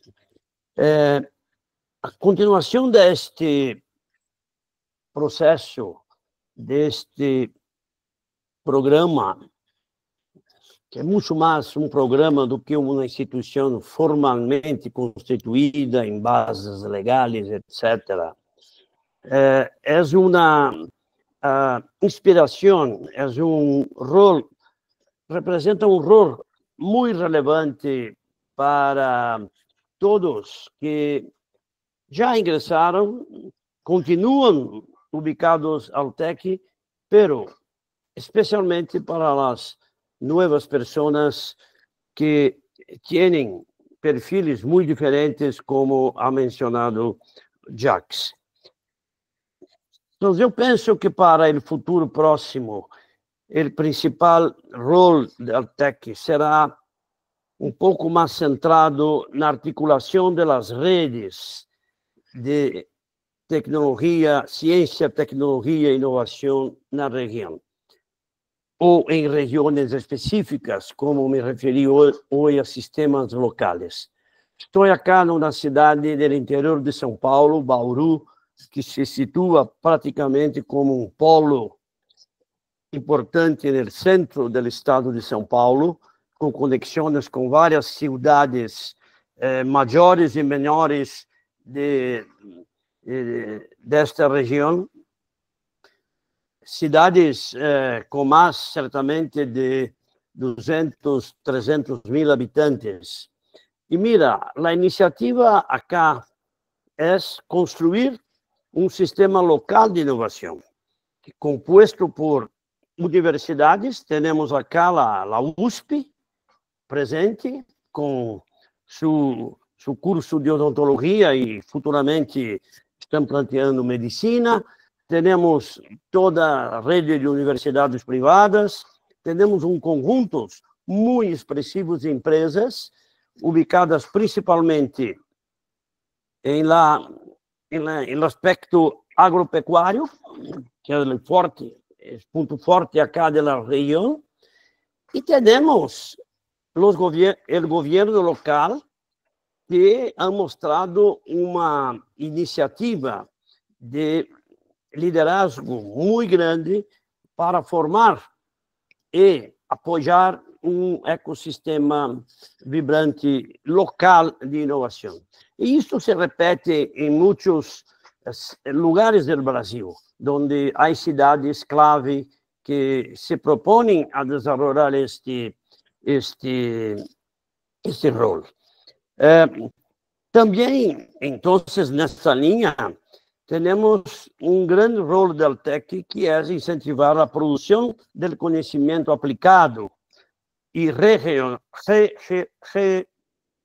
[SPEAKER 5] A continuação deste processo, deste programa, que é muito mais um programa do que uma instituição formalmente constituída em bases legais, etc. É uma inspiração, é representa um rol muito relevante para todos que já ingressaram, continuam ubicados ao TEC, pero especialmente para as novas pessoas que têm perfis muito diferentes, como ha mencionado Jacques. Então, eu penso que para o futuro próximo, o principal rol do TEC será um pouco mais centrado na articulação das redes de tecnologia, ciência, tecnologia e inovação na região, ou em regiões específicas, como me referi hoje a sistemas locais. Estou aqui numa cidade do interior de São Paulo, Bauru, que se situa praticamente como um polo importante no centro do estado de São Paulo, com conexões com várias cidades maiores e menores desta região, cidades com mais, certamente, de 200, 300 mil habitantes. E mira, a iniciativa acá é construir um sistema local de inovação, composto por universidades. Temos acá a USP, presente, com seu curso de odontologia e futuramente estão planteando medicina. Temos toda a rede de universidades privadas, temos um conjunto muito expressivo de empresas, ubicadas principalmente em aspecto agropecuário, que é o ponto forte acá da região, e temos o governo local, que ha mostrado uma iniciativa de liderazgo muito grande para formar e apoiar um ecossistema vibrante local de inovação. E isso se repete em muitos lugares do Brasil, onde há cidades clave que se propõem a desenvolver este rol. Também, então, nessa linha, temos um grande rol do TEC, que é incentivar a produção do conhecimento aplicado e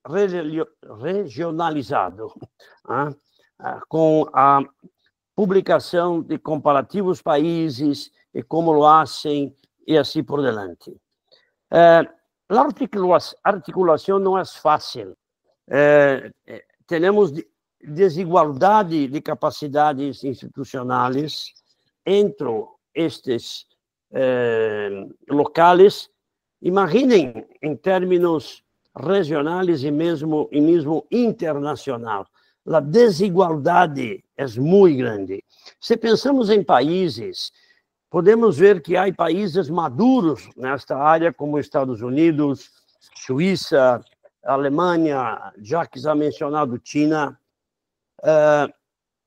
[SPEAKER 5] regionalizado, com a publicação de comparativos países e como lo fazem e assim por diante. A articulação não é fácil. Temos desigualdade de capacidades institucionais entre estes locais. Imaginem em termos regionais e mesmo internacional. A desigualdade é muito grande. Se pensamos em países, podemos ver que há países maduros nesta área, como Estados Unidos, Suíça, Alemanha, já que já mencionado China,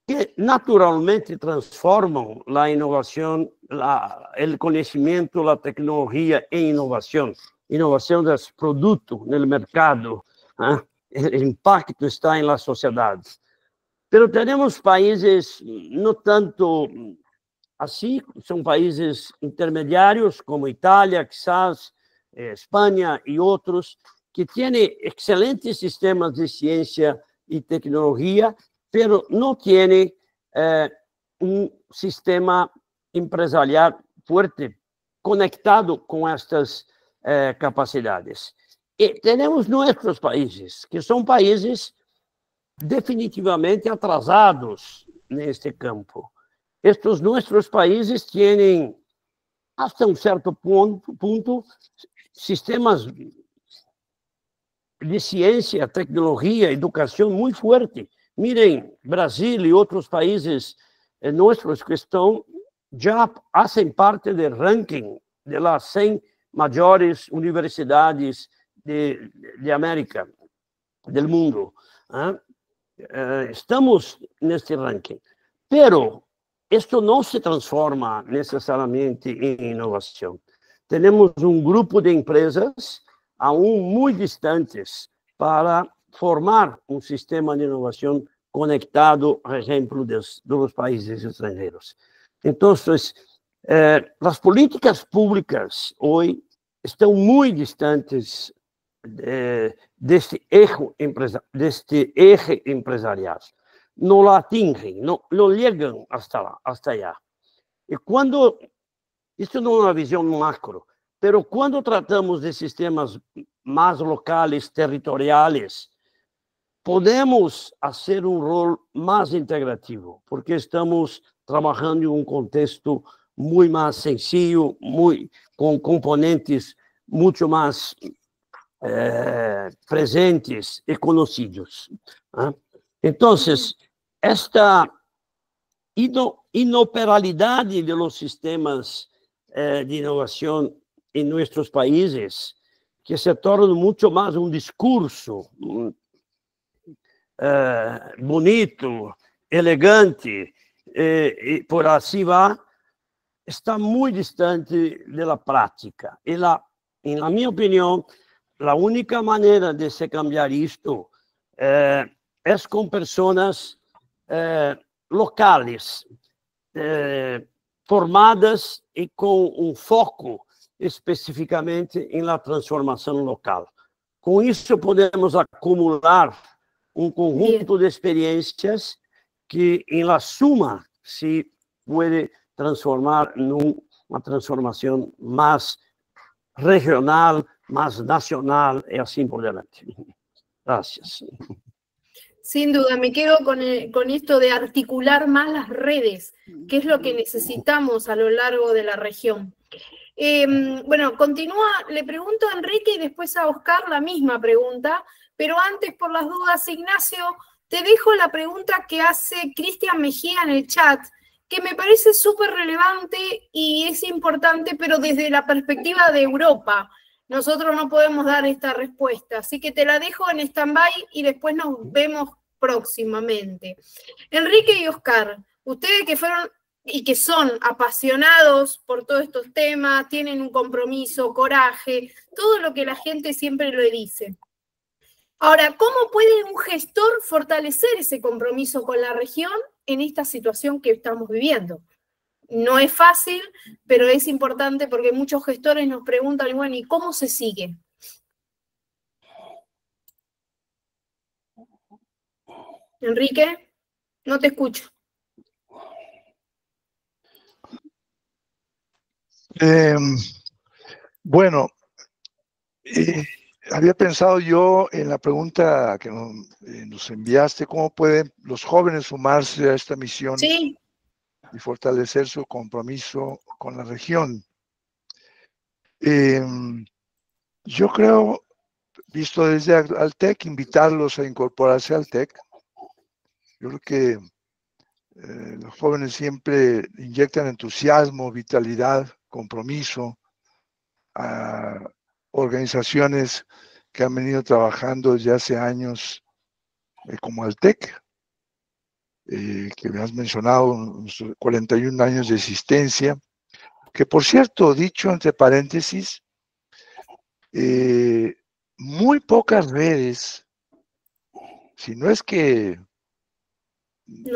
[SPEAKER 5] que naturalmente transformam a inovação, o conhecimento, a tecnologia em inovação. Inovação dos produtos no mercado, o impacto está em la sociedade. Mas temos países não tanto assim, são países intermediários, como Itália, quizás, Espanha e outros, que tiene excelentes sistemas de ciencia y tecnología, pero no tiene un sistema empresarial fuerte, conectado con estas capacidades. Y tenemos nuestros países, que son países definitivamente atrasados neste campo. Estes nuestros países tienen, hasta un cierto punto, sistemas de ciencia, tecnología, educación muy fuerte. Miren, Brasil y otros países nuestros que están, ya hacen parte del ranking de las 100 mayores universidades de América, del mundo. Estamos en este ranking, pero esto no se transforma necesariamente en innovación. Tenemos un grupo de empresas aún muy distantes para formar un sistema de innovación conectado, por ejemplo, de los países extranjeros. Entonces, las políticas públicas hoy están muy distantes de este eje empresarial. No la atingen, no llegan hasta allá. Y cuando, esto no es una visión macro, pero cuando tratamos de sistemas más locales, territoriales, podemos hacer un rol más integrativo, porque estamos trabajando en un contexto muy más sencillo, con componentes mucho más presentes y conocidos. Entonces, esta inoperabilidad de los sistemas de innovación en nuestros países, que se torna mucho más un discurso bonito, elegante, y por así va, está muy distante de la práctica. Y en mi opinión, la única manera de se cambiar esto es con personas locales, formadas y con un foco específicamente en la transformación local. Con eso podemos acumular un conjunto de experiencias que en la suma se puede transformar en una transformación más regional, más nacional y así por delante. Gracias.
[SPEAKER 1] Sin duda, me quedo con esto de articular más las redes, que es lo que necesitamos a lo largo de la región. Bueno, continúa, le pregunto a Enrique y después a Oscar la misma pregunta, pero antes, por las dudas, Ignacio, te dejo la pregunta que hace Cristian Mejía en el chat, que me parece súper relevante y es importante, pero desde la perspectiva de Europa. Nosotros no podemos dar esta respuesta, así que te la dejo en stand-by y después nos vemos próximamente. Enrique y Oscar, ustedes que fueron y que son apasionados por todos estos temas, tienen un compromiso, coraje, todo lo que la gente siempre le dice. Ahora, ¿cómo puede un gestor fortalecer ese compromiso con la región en esta situación que estamos viviendo? No es fácil, pero es importante porque muchos gestores nos preguntan, bueno, ¿y cómo se sigue? Enrique, no te escucho.
[SPEAKER 7] Bueno, había pensado yo en la pregunta que nos enviaste, ¿cómo pueden los jóvenes sumarse a esta misión?
[SPEAKER 1] Sí.
[SPEAKER 7] Y fortalecer su compromiso con la región. Yo creo, visto desde Altec, invitarlos a incorporarse al TEC. Yo creo que los jóvenes siempre inyectan entusiasmo, vitalidad, compromiso a organizaciones que han venido trabajando desde hace años como Altec. Que me has mencionado, unos 41 años de existencia, que por cierto, dicho entre paréntesis, muy pocas redes, si no es que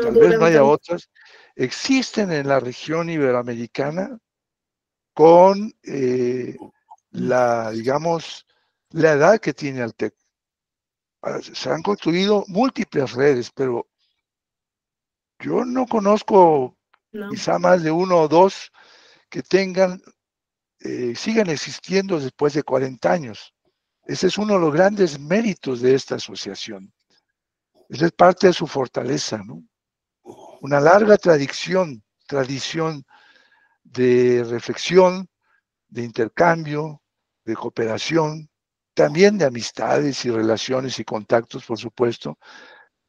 [SPEAKER 7] tal vez no haya otras, existen en la región iberoamericana con digamos, la edad que tiene Altec. Se han construido múltiples redes, pero yo no conozco quizá más de uno o dos que sigan existiendo después de 40 años. Ese es uno de los grandes méritos de esta asociación. Esa es parte de su fortaleza, ¿no? Una larga tradición de reflexión, de intercambio, de cooperación, también de amistades y relaciones y contactos, por supuesto,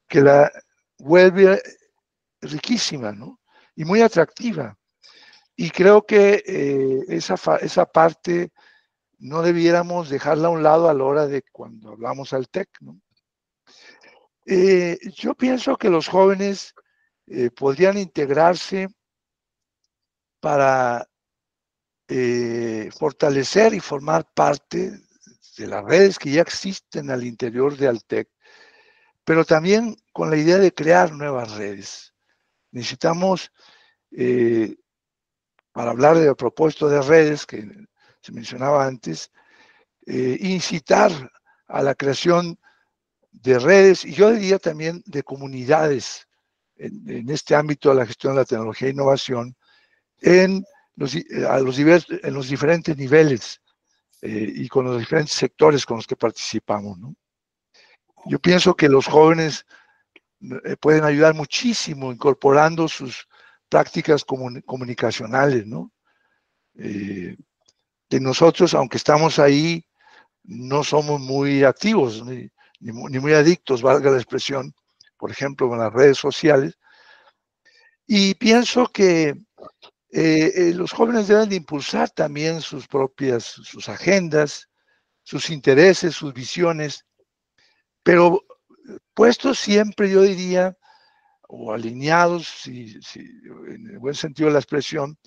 [SPEAKER 7] que la vuelve riquísima, ¿no? Y muy atractiva. Y creo que esa parte no debiéramos dejarla a un lado a la hora de cuando hablamos al TEC, ¿no? Yo pienso que los jóvenes podrían integrarse para fortalecer y formar parte de las redes que ya existen al interior de Altec, pero también con la idea de crear nuevas redes. Necesitamos, para hablar del propósito de redes que se mencionaba antes, incitar a la creación de redes y yo diría también de comunidades en este ámbito de la gestión de la tecnología e innovación en los diferentes niveles y con los diferentes sectores con los que participamos, ¿no? Yo pienso que los jóvenes pueden ayudar muchísimo incorporando sus prácticas comunicacionales, ¿no? Que nosotros, aunque estamos ahí, no somos muy activos ni muy adictos, valga la expresión, por ejemplo, en las redes sociales. Y pienso que los jóvenes deben de impulsar también sus agendas, sus intereses, sus visiones, pero puestos siempre, yo diría, o alineados, en el buen sentido de la expresión,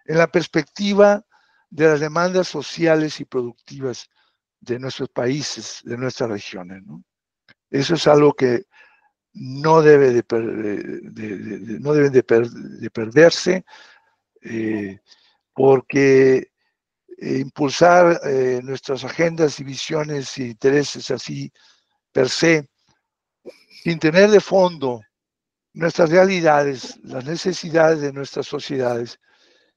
[SPEAKER 7] en la perspectiva de las demandas sociales y productivas de nuestros países, de nuestras regiones, ¿no? Eso es algo que no debe de perderse, porque impulsar nuestras agendas y visiones y intereses así per se, sin tener de fondo nuestras realidades, las necesidades de nuestras sociedades,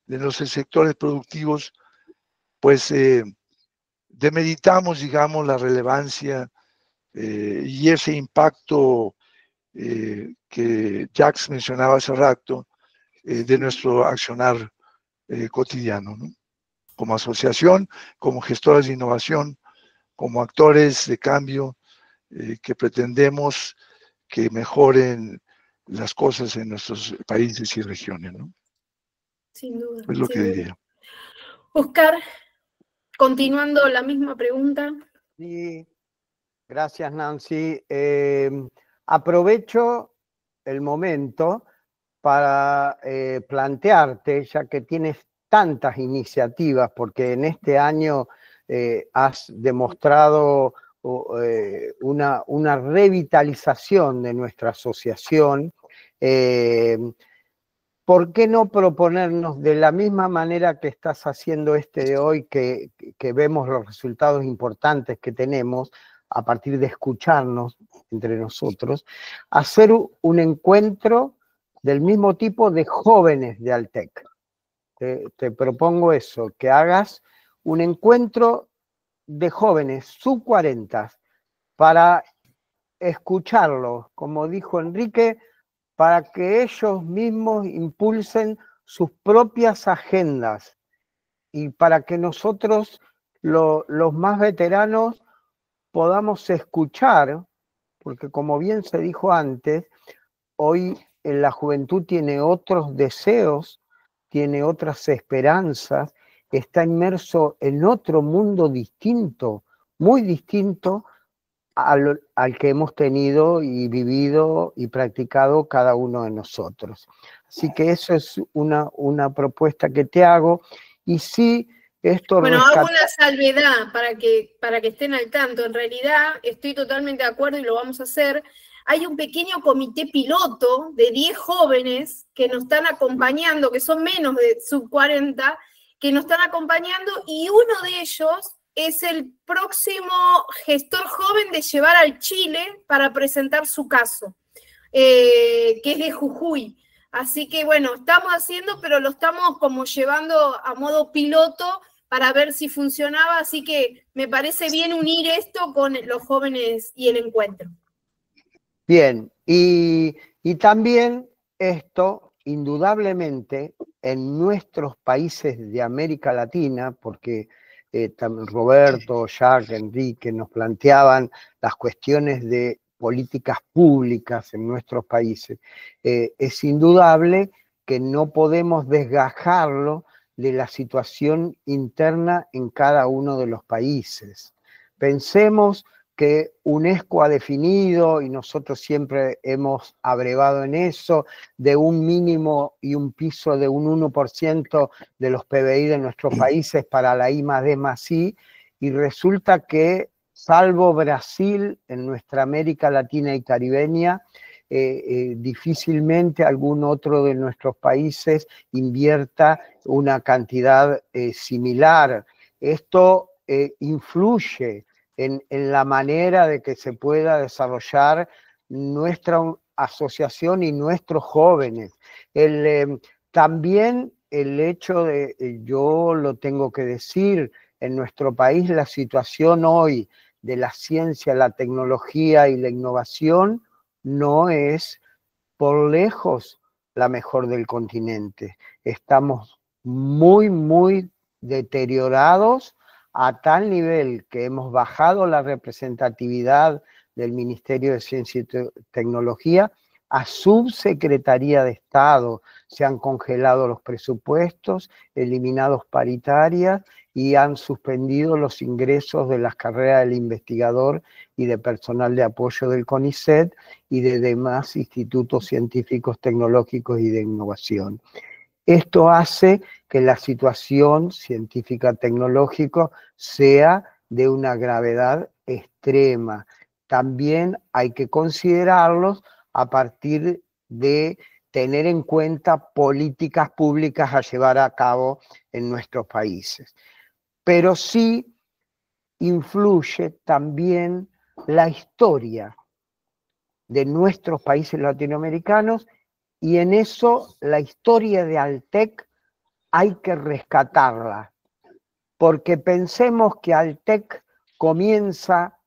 [SPEAKER 7] de nuestros sectores productivos, pues demeritamos, digamos, la relevancia y ese impacto que Jacques mencionaba hace rato de nuestro accionar cotidiano, ¿no? Como asociación, como gestores de innovación, como actores de cambio que pretendemos que mejoren las cosas en nuestros países y regiones, ¿no?
[SPEAKER 1] Sin duda.
[SPEAKER 7] Es lo que diría.
[SPEAKER 1] Oscar, continuando la misma pregunta.
[SPEAKER 8] Sí, gracias Nancy. Aprovecho el momento para plantearte, ya que tienes tantas iniciativas, porque en este año has demostrado una revitalización de nuestra asociación. ¿Por qué no proponernos de la misma manera que estás haciendo de hoy, que vemos los resultados importantes que tenemos a partir de escucharnos entre nosotros, hacer un encuentro del mismo tipo de jóvenes de Altec? Te propongo eso, que hagas un encuentro de jóvenes sub-40 para escucharlos, como dijo Enrique, para que ellos mismos impulsen sus propias agendas y para que nosotros, los más veteranos, podamos escuchar, porque como bien se dijo antes, hoy la juventud tiene otros deseos, tiene otras esperanzas, está inmerso en otro mundo distinto, muy distinto al que hemos tenido y vivido y practicado cada uno de nosotros. Así que eso es una propuesta que te hago. Y sí, esto...
[SPEAKER 1] Bueno, hago una salvedad para que estén al tanto. En realidad estoy totalmente de acuerdo y lo vamos a hacer. Hay un pequeño comité piloto de 10 jóvenes que nos están acompañando, que son menos de sub-40, que nos están acompañando, y uno de ellos es el próximo gestor joven de Llevar al Chile para presentar su caso, que es de Jujuy. Así que bueno, estamos haciendo, pero lo estamos como llevando a modo piloto para ver si funcionaba, así que me parece bien unir esto con los jóvenes y el encuentro.
[SPEAKER 8] Bien, y también esto, indudablemente, en nuestros países de América Latina, porque también Roberto, Jacques, Enrique nos planteaban las cuestiones de políticas públicas en nuestros países, es indudable que no podemos desgajarlo de la situación interna en cada uno de los países. Pensemos que UNESCO ha definido, y nosotros siempre hemos abrevado en eso, de un mínimo y un piso de un 1% de los PBI de nuestros países para la I+D+I, y resulta que, salvo Brasil, en nuestra América Latina y Caribeña, difícilmente algún otro de nuestros países invierta una cantidad similar. Esto influye en la manera de que se pueda desarrollar nuestra asociación y nuestros jóvenes. También el hecho de, yo lo tengo que decir, en nuestro país la situación hoy de la ciencia, la tecnología y la innovación no es por lejos la mejor del continente. Estamos muy, muy deteriorados a tal nivel que hemos bajado la representatividad del Ministerio de Ciencia y Tecnología a Subsecretaría de Estado. Se han congelado los presupuestos, eliminados paritarias y han suspendido los ingresos de las carreras del investigador y de personal de apoyo del CONICET y de demás institutos científicos, tecnológicos y de innovación. Esto hace que la situación científica tecnológica sea de una gravedad extrema. También hay que considerarlos a partir de tener en cuenta políticas públicas a llevar a cabo en nuestros países. Pero sí influye también la historia de nuestros países latinoamericanos, y en eso la historia de Altec hay que rescatarla, porque pensemos que Altec comienza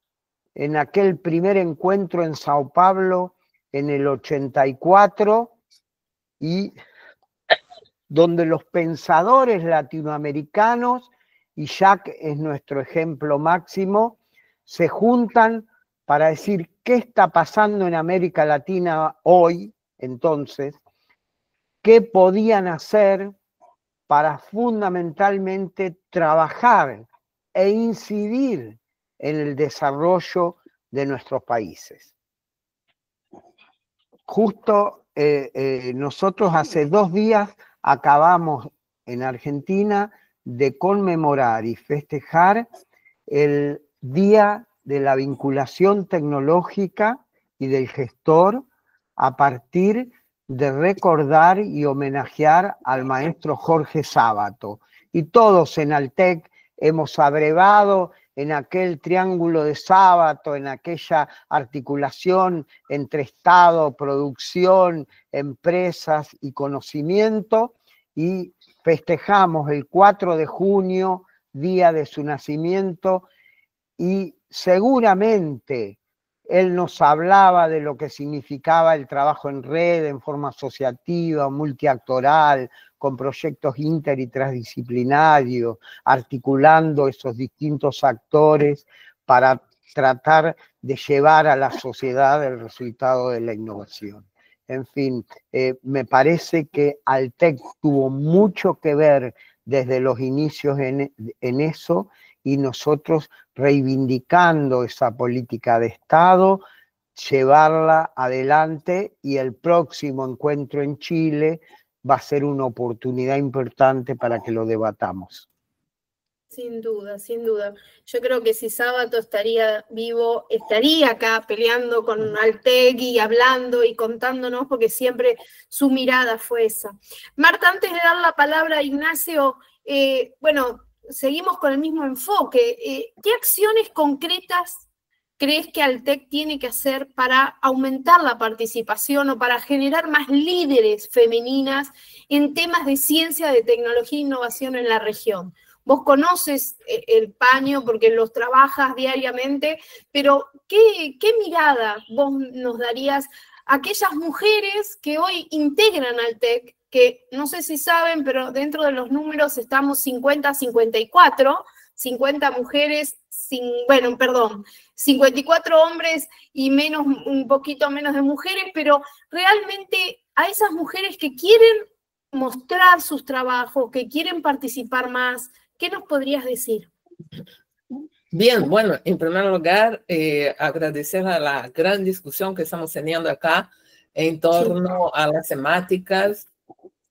[SPEAKER 8] en aquel primer encuentro en Sao Paulo en el 84, y donde los pensadores latinoamericanos, y Jacques es nuestro ejemplo máximo, se juntan para decir qué está pasando en América Latina hoy, entonces, qué podían hacer para fundamentalmente trabajar e incidir en el desarrollo de nuestros países. Justo nosotros hace 2 días acabamos en Argentina de conmemorar y festejar el Día de la Vinculación Tecnológica y del Gestor, a partir de recordar y homenajear al maestro Jorge Sábato. Y todos en Altec hemos abrevado en aquel triángulo de Sábato, en aquella articulación entre Estado, producción, empresas y conocimiento, y festejamos el 4 de junio, día de su nacimiento, y seguramente él nos hablaba de lo que significaba el trabajo en red, en forma asociativa, multiactoral, con proyectos inter y transdisciplinarios, articulando esos distintos actores para tratar de llevar a la sociedad el resultado de la innovación. En fin, me parece que Altec tuvo mucho que ver desde los inicios en eso, y nosotros reivindicando esa política de Estado, llevarla adelante, y el próximo encuentro en Chile va a ser una oportunidad importante para que lo debatamos.
[SPEAKER 1] Sin duda, sin duda. Yo creo que si Sábato estaría vivo, estaría acá peleando con Altec y hablando y contándonos, porque siempre su mirada fue esa. Marta, antes de dar la palabra a Ignacio, bueno, seguimos con el mismo enfoque. ¿Qué acciones concretas crees que Altec tiene que hacer para aumentar la participación o para generar más líderes femeninas en temas de ciencia, de tecnología e innovación en la región? Vos conoces el paño porque los trabajas diariamente, pero ¿qué mirada vos nos darías a aquellas mujeres que hoy integran Altec, que no sé si saben, pero dentro de los números estamos 50-54, 50 mujeres, 54 hombres y un poquito menos de mujeres, pero realmente a esas mujeres que quieren mostrar sus trabajos, que quieren participar más, ¿qué nos podrías decir?
[SPEAKER 6] Bien, bueno, en primer lugar, agradecer a la gran discusión que estamos teniendo acá en torno a las temáticas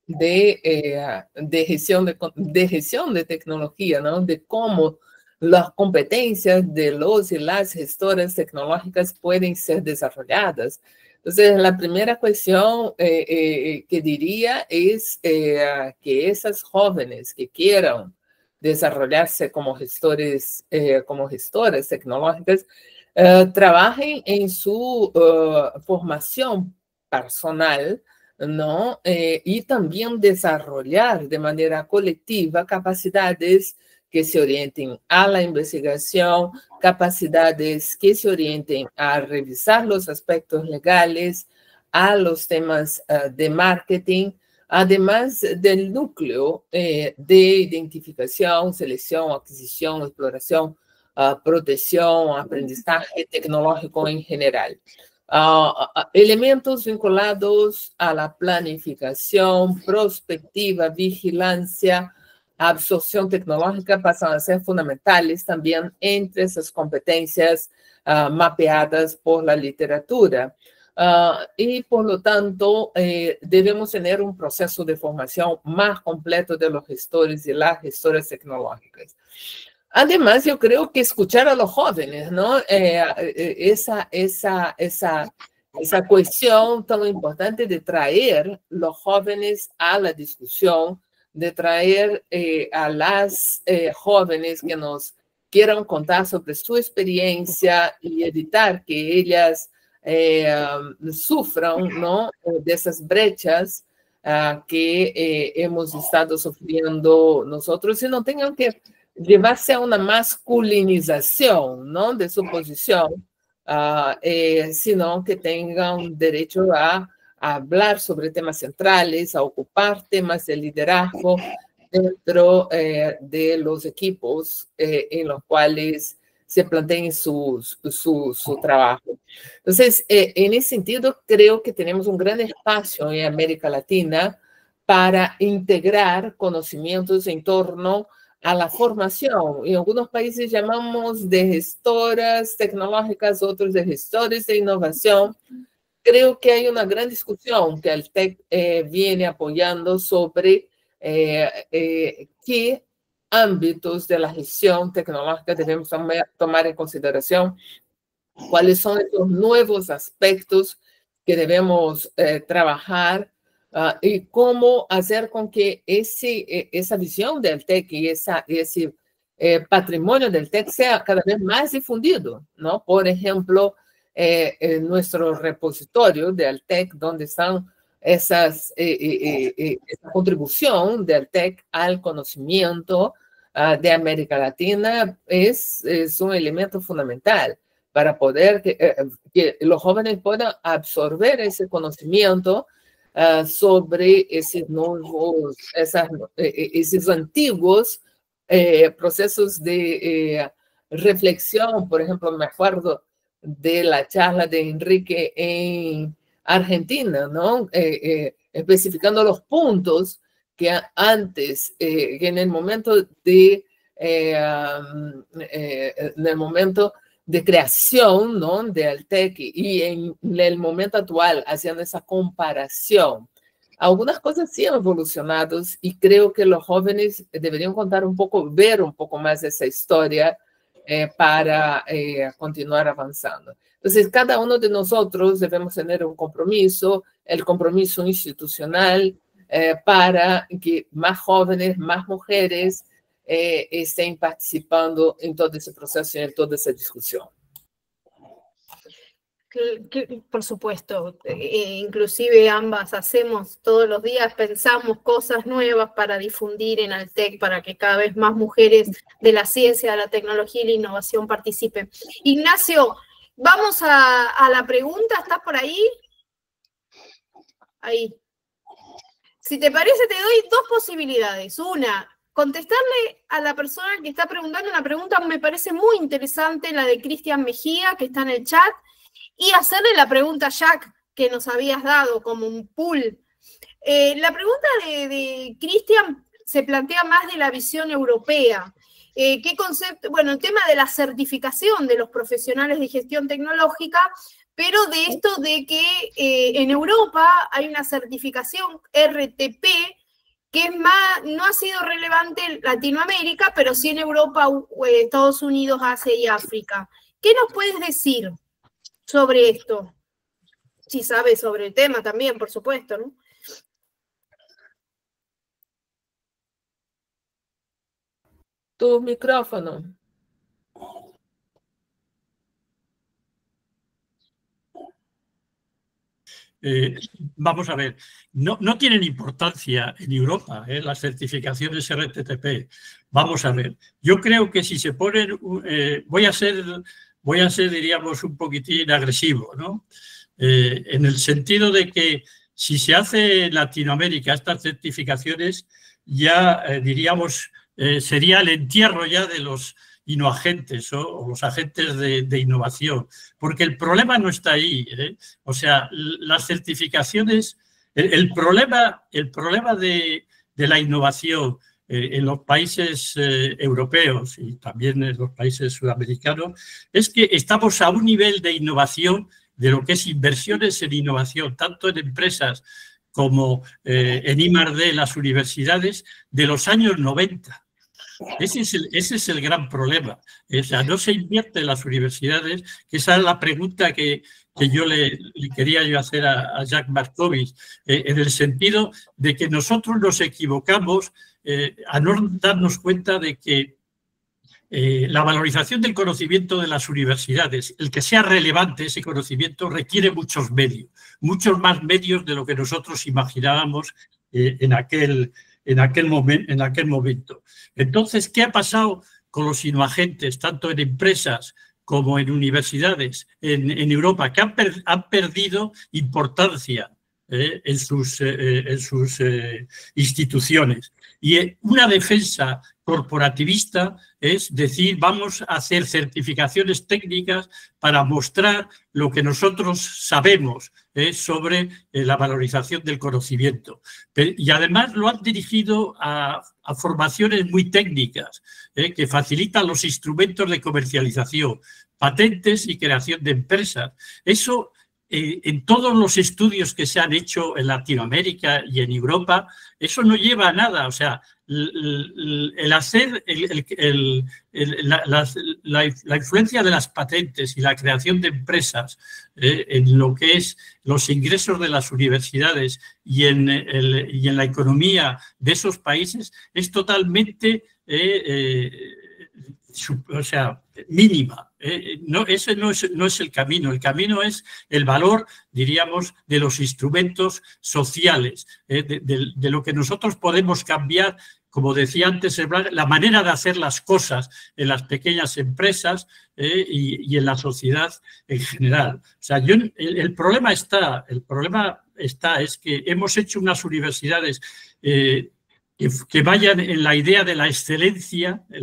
[SPEAKER 6] de gestión de tecnología, ¿no? De cómo las competencias de los y las gestoras tecnológicas pueden ser desarrolladas. Entonces, la primera cuestión que diría es que esas jóvenes que quieran desarrollarse como gestoras tecnológicas, trabajen en su formación personal, ¿no? Y también desarrollar de manera colectiva capacidades que se orienten a la investigación, capacidades que se orienten a revisar los aspectos legales, a los temas de marketing, además del núcleo de identificación, selección, adquisición, exploración, protección, aprendizaje tecnológico en general. Elementos vinculados a la planificación, prospectiva, vigilancia, absorción tecnológica pasan a ser fundamentales también entre esas competencias mapeadas por la literatura. Y por lo tanto, debemos tener un proceso de formación más completo de los gestores y las gestoras tecnológicas. Además, yo creo que escuchar a los jóvenes, ¿no? Esa cuestión tan importante de traer los jóvenes a la discusión, de traer a las jóvenes que nos quieran contar sobre su experiencia y evitar que ellas sufran, ¿no? De esas brechas que hemos estado sufriendo nosotros y no tengan que llevarse a una masculinización, ¿no? De su posición, sino que tengan derecho a hablar sobre temas centrales, a ocupar temas de liderazgo dentro de los equipos en los cuales se planteen su trabajo. Entonces, en ese sentido, creo que tenemos un gran espacio en América Latina para integrar conocimientos en torno a la formación. En algunos países llamamos de gestoras tecnológicas, otros de gestores de innovación. Creo que hay una gran discusión que Altec viene apoyando sobre qué ámbitos de la gestión tecnológica debemos tomar en consideración, cuáles son esos nuevos aspectos que debemos trabajar y cómo hacer con que esa visión del TEC y ese patrimonio del TEC sea cada vez más difundido, ¿no? Por ejemplo, en nuestro repositorio de Altec, donde están esa contribución de Altec al conocimiento de América Latina, es un elemento fundamental para poder que los jóvenes puedan absorber ese conocimiento sobre esos antiguos procesos de reflexión. Por ejemplo, me acuerdo de la charla de Enrique en Argentina, ¿no? Especificando los puntos que antes, que en el momento de creación, ¿no? De Altec y en el momento actual, haciendo esa comparación. Algunas cosas sí han evolucionado y creo que los jóvenes deberían contar un poco, ver un poco más esa historia para continuar avanzando. Entonces, cada uno de nosotros debemos tener un compromiso, el compromiso institucional para que más jóvenes, más mujeres estén participando en todo ese proceso y en toda esa discusión.
[SPEAKER 1] Por supuesto, inclusive ambas hacemos todos los días, pensamos cosas nuevas para difundir en Altec, para que cada vez más mujeres de la ciencia, de la tecnología y la innovación participen. Ignacio, vamos a la pregunta, ¿estás por ahí? Ahí. Si te parece, te doy dos posibilidades. Una, contestarle a la persona que está preguntando una pregunta, me parece muy interesante, la de Cristian Mejía, que está en el chat, y hacerle la pregunta a Jack, que nos habías dado como un pool. La pregunta de Cristian se plantea más de la visión europea. ¿Qué concepto? Bueno, el tema de la certificación de los profesionales de gestión tecnológica, pero de esto de que en Europa hay una certificación RTP que es más, no ha sido relevante en Latinoamérica, pero sí en Europa, Estados Unidos, Asia y África. ¿Qué nos puedes decir sobre esto? Si sabes sobre el tema también, por supuesto, ¿no?
[SPEAKER 6] Tu micrófono.
[SPEAKER 4] Vamos a ver, no tienen importancia en Europa las certificaciones RTP. Vamos a ver, yo creo que si se ponen, voy a ser, diríamos, un poquitín agresivo, ¿no? En el sentido de que si se hace en Latinoamérica estas certificaciones, ya diríamos, sería el entierro ya de los innoagentes o los agentes de innovación, porque el problema no está ahí, O sea, las certificaciones, el problema de la innovación en los países europeos y también en los países sudamericanos es que estamos a un nivel de innovación de lo que es inversiones en innovación, tanto en empresas como en I+D, las universidades, de los años 90. Ese es el gran problema. O sea, no se invierte en las universidades, que esa es la pregunta que yo le quería hacer a Jack Markowitz, en el sentido de que nosotros nos equivocamos a no darnos cuenta de que la valorización del conocimiento de las universidades, el que sea relevante ese conocimiento, requiere muchos más medios de lo que nosotros imaginábamos en aquel momento. Entonces, ¿qué ha pasado con los innoagentes, tanto en empresas como en universidades en Europa, que han perdido importancia en sus instituciones? Y una defensa corporativista es decir, vamos a hacer certificaciones técnicas para mostrar lo que nosotros sabemos sobre la valorización del conocimiento. Y además lo han dirigido a formaciones muy técnicas que facilitan los instrumentos de comercialización, patentes y creación de empresas. Eso, en todos los estudios que se han hecho en Latinoamérica y en Europa, eso no lleva a nada. O sea, el hacer la influencia de las patentes y la creación de empresas en lo que es los ingresos de las universidades y en la economía de esos países es totalmente mínima. Ese no es el camino. El camino es el valor, diríamos, de los instrumentos sociales, de lo que nosotros podemos cambiar, como decía antes, la manera de hacer las cosas en las pequeñas empresas y en la sociedad en general. O sea, el problema está es que hemos hecho unas universidades que vayan en la idea de la excelencia de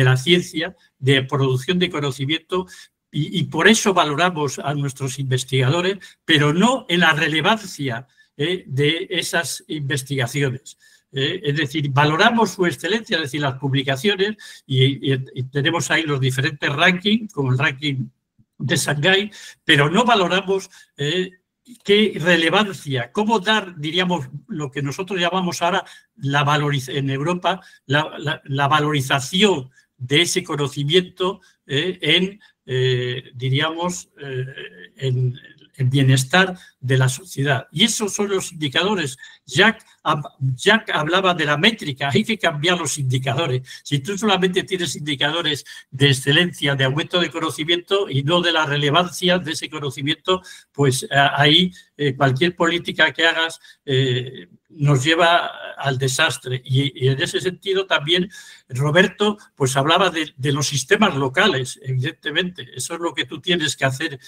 [SPEAKER 4] la ciencia, de producción de conocimiento, y por eso valoramos a nuestros investigadores, pero no en la relevancia de esas investigaciones. Es decir, valoramos su excelencia, es decir, las publicaciones, y tenemos ahí los diferentes rankings, como el ranking de Shanghái, pero no valoramos qué relevancia, cómo dar, diríamos, lo que nosotros llamamos ahora en Europa, la valorización de ese conocimiento diríamos, en bienestar de la sociedad. Y esos son los indicadores. Jack hablaba de la métrica, hay que cambiar los indicadores. Si tú solamente tienes indicadores de excelencia, de aumento de conocimiento y no de la relevancia de ese conocimiento, pues ahí cualquier política que hagas nos lleva al desastre. Y en ese sentido también Roberto pues hablaba de los sistemas locales, evidentemente. Eso es lo que tú tienes que hacer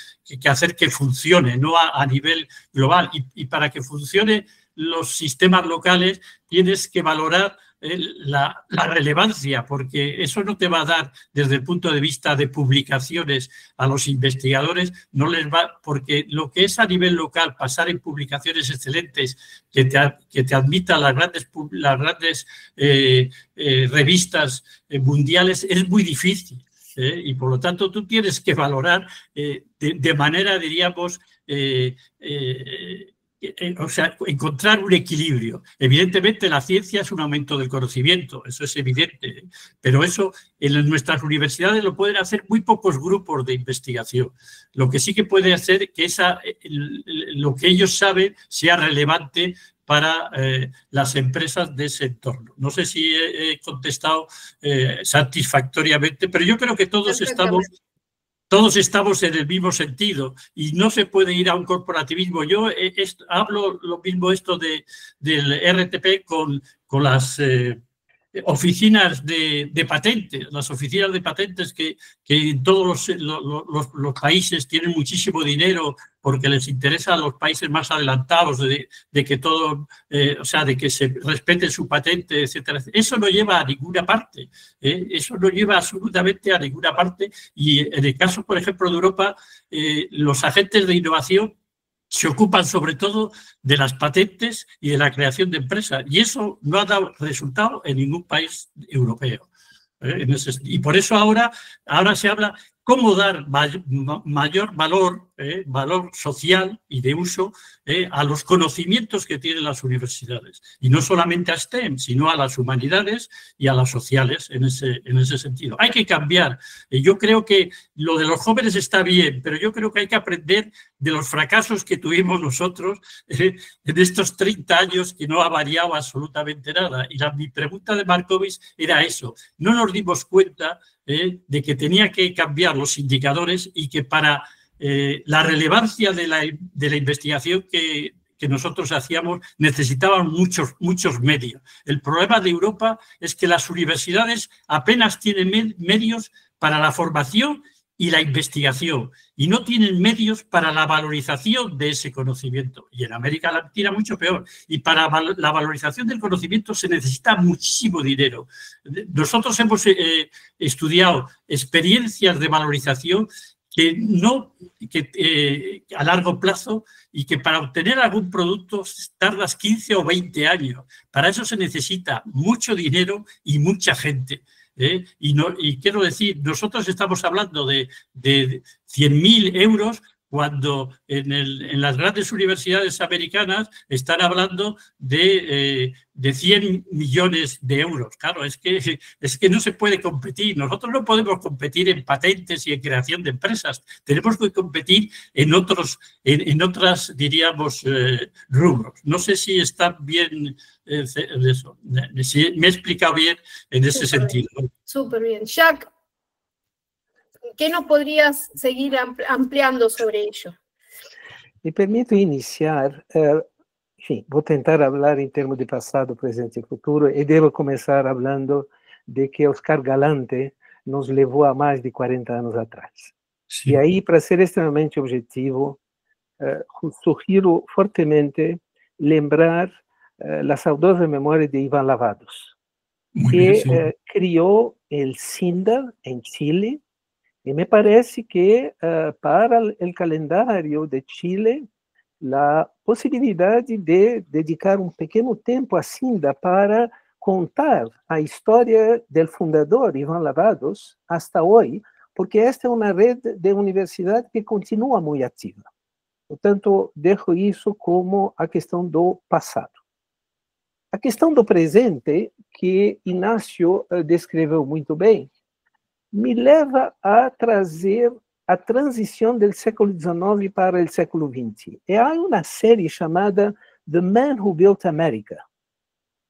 [SPEAKER 4] que funcione, no a nivel global. Y para que funcione los sistemas locales tienes que valorar la relevancia, porque eso no te va a dar desde el punto de vista de publicaciones a los investigadores, no les va, porque lo que es a nivel local pasar en publicaciones excelentes que te admitan las grandes revistas mundiales es muy difícil. Y por lo tanto tú tienes que valorar de manera, diríamos, o sea, encontrar un equilibrio. Evidentemente la ciencia es un aumento del conocimiento, eso es evidente, pero eso en nuestras universidades lo pueden hacer muy pocos grupos de investigación. Lo que sí que puede hacer que lo que ellos saben sea relevante para las empresas de ese entorno. No sé si he contestado satisfactoriamente, pero yo creo que todos estamos en el mismo sentido y no se puede ir a un corporativismo. Yo hablo lo mismo del RTP con las oficinas de patentes, las oficinas de patentes que en todos los países tienen muchísimo dinero porque les interesa a los países más adelantados de que todo, o sea, de que se respete su patente, etcétera. Eso no lleva a ninguna parte, eso no lleva absolutamente a ninguna parte. Y en el caso, por ejemplo, de Europa, los agentes de innovación se ocupan sobre todo de las patentes y de la creación de empresas. Y eso no ha dado resultado en ningún país europeo. Y por eso ahora se habla cómo dar mayor valor social y de uso a los conocimientos que tienen las universidades. Y no solamente a STEM, sino a las humanidades y a las sociales en ese sentido. Hay que cambiar. Yo creo que lo de los jóvenes está bien, pero yo creo que hay que aprender de los fracasos que tuvimos nosotros en estos 30 años que no ha variado absolutamente nada. Y mi pregunta de Markovic era eso. No nos dimos cuenta de que tenía que cambiar los indicadores y que para la relevancia de la investigación que nosotros hacíamos necesitaban muchos medios. El problema de Europa es que las universidades apenas tienen medios para la formación y la investigación y no tienen medios para la valorización de ese conocimiento. Y en América Latina mucho peor. Y para la valorización del conocimiento se necesita muchísimo dinero. Nosotros hemos estudiado experiencias de valorización a largo plazo y que para obtener algún producto tardas 15 o 20 años. Para eso se necesita mucho dinero y mucha gente. Y quiero decir, nosotros estamos hablando de 100.000 euros cuando en las grandes universidades americanas están hablando de 100 millones de euros. Claro, es que no se puede competir. Nosotros no podemos competir en patentes y en creación de empresas. Tenemos que competir en otras, diríamos, rubros. No sé si está bien eso. Si me he explicado bien en ese sentido.
[SPEAKER 1] Súper bien. Jack, ¿qué nos podrías seguir ampliando sobre ello?
[SPEAKER 2] Me permito iniciar, enfim, vou tentar falar em termos de passado, presente e futuro, e devo começar falando de que Oscar Galante nos levou a mais de 40 anos atrás. Sim. E aí, para ser extremamente objetivo, sugiro fortemente lembrar a saudosa memória de Iván Lavados, que criou o SINDA em Chile. Y me parece que para el calendario de Chile, la posibilidad de dedicar un pequeño tiempo a SINDA para contar a historia del fundador, Iván Lavados, hasta hoy, porque esta es una red de universidad que continúa muy activa. Por tanto, dejo isso como a questão do passado. A questão do presente, que Inácio descreveu muito bem, me leva a trazer a transição do século XIX para o século XX. E há uma série chamada The Man Who Built America.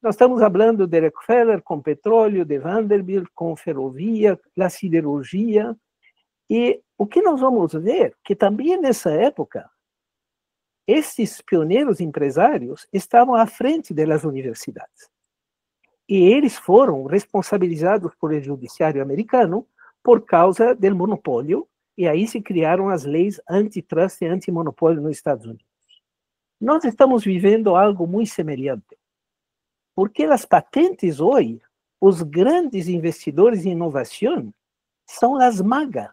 [SPEAKER 2] Nós estamos falando de Rockefeller com petróleo, de Vanderbilt com ferrovia, a siderurgia. E o que nós vamos ver que também nessa época, esses pioneiros empresários estavam à frente das universidades. E eles foram responsabilizados por o judiciário americano por causa do monopólio, e aí se criaram as leis antitrust e antimonopólio nos Estados Unidos. Nós estamos vivendo algo muito semelhante, porque as patentes hoje, os grandes investidores em inovação, são as MAGA.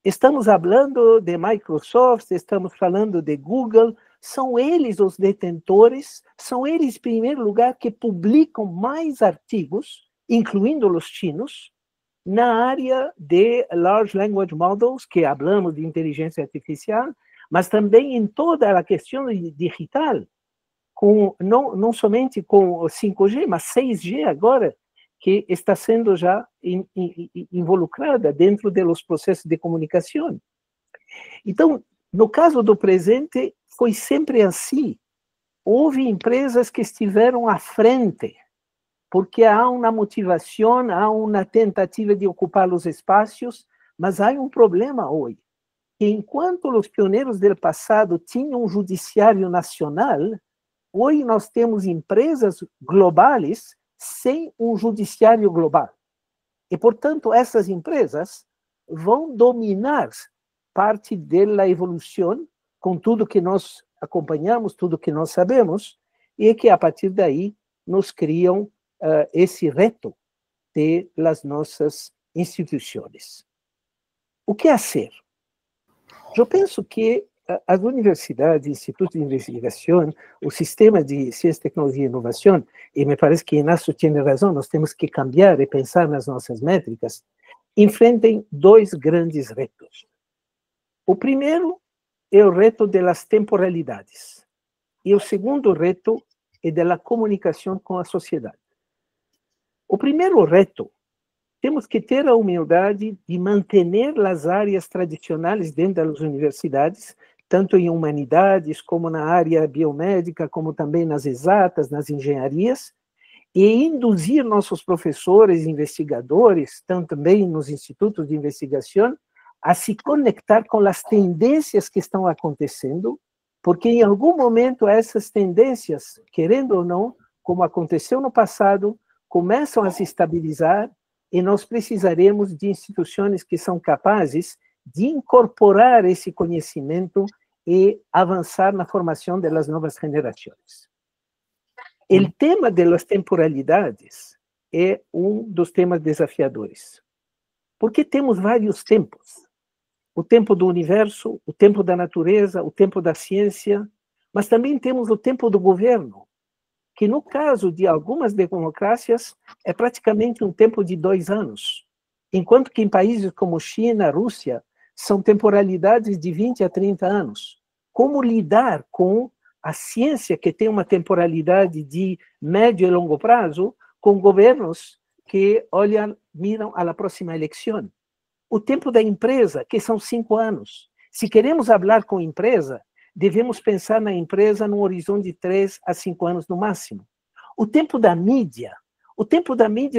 [SPEAKER 2] Estamos falando de Microsoft, estamos falando de Google, são eles os detentores, são eles, em primeiro lugar, que publicam mais artigos, incluindo os chinos, na área de Large Language Models, que falamos de inteligência artificial, mas também em toda a questão digital, não somente com o 5G, mas 6G agora, que está sendo já involucrada dentro dos processos de comunicação. Então, no caso do presente, foi sempre assim. Houve empresas que estiveram à frente, porque há uma motivação, há uma tentativa de ocupar os espaços, mas há um problema hoje, que enquanto os pioneiros do passado tinham um judiciário nacional, hoje nós temos empresas globais sem um judiciário global. E, portanto, essas empresas vão dominar parte da evolução, com tudo que nós acompanhamos, tudo que nós sabemos, e que, a partir daí, nos criam esse reto das nossas instituições. O que fazer? Eu penso que as universidades, institutos de investigação, o sistema de ciência, tecnologia e inovação, e me parece que Inácio tem razão, nós temos que cambiar e pensar nas nossas métricas, enfrentem dois grandes retos. O primeiro é o reto das temporalidades, e o segundo reto é da comunicação com a sociedade. O primeiro reto, temos que ter a humildade de manter as áreas tradicionais dentro das universidades, tanto em humanidades, como na área biomédica, como também nas exatas, nas engenharias, e induzir nossos professores, investigadores, também nos institutos de investigação, a se conectar com as tendências que estão acontecendo, porque em algum momento essas tendências, querendo ou não, como aconteceu no passado, começam a se estabilizar e nós precisaremos de instituições que são capazes de incorporar esse conhecimento e avançar na formação das novas gerações. O tema das temporalidades é um dos temas desafiadores, porque temos vários tempos. O tempo do universo, o tempo da natureza, o tempo da ciência, mas também temos o tempo do governo, que no caso de algumas democracias é praticamente um tempo de 2 anos, enquanto que em países como China, Rússia, são temporalidades de 20 a 30 anos. Como lidar com a ciência que tem uma temporalidade de médio e longo prazo, com governos que miram à próxima eleição? O tempo da empresa, que são 5 anos. Se queremos falar com a empresa, devemos pensar na empresa num horizonte de 3 a 5 anos no máximo. O tempo da mídia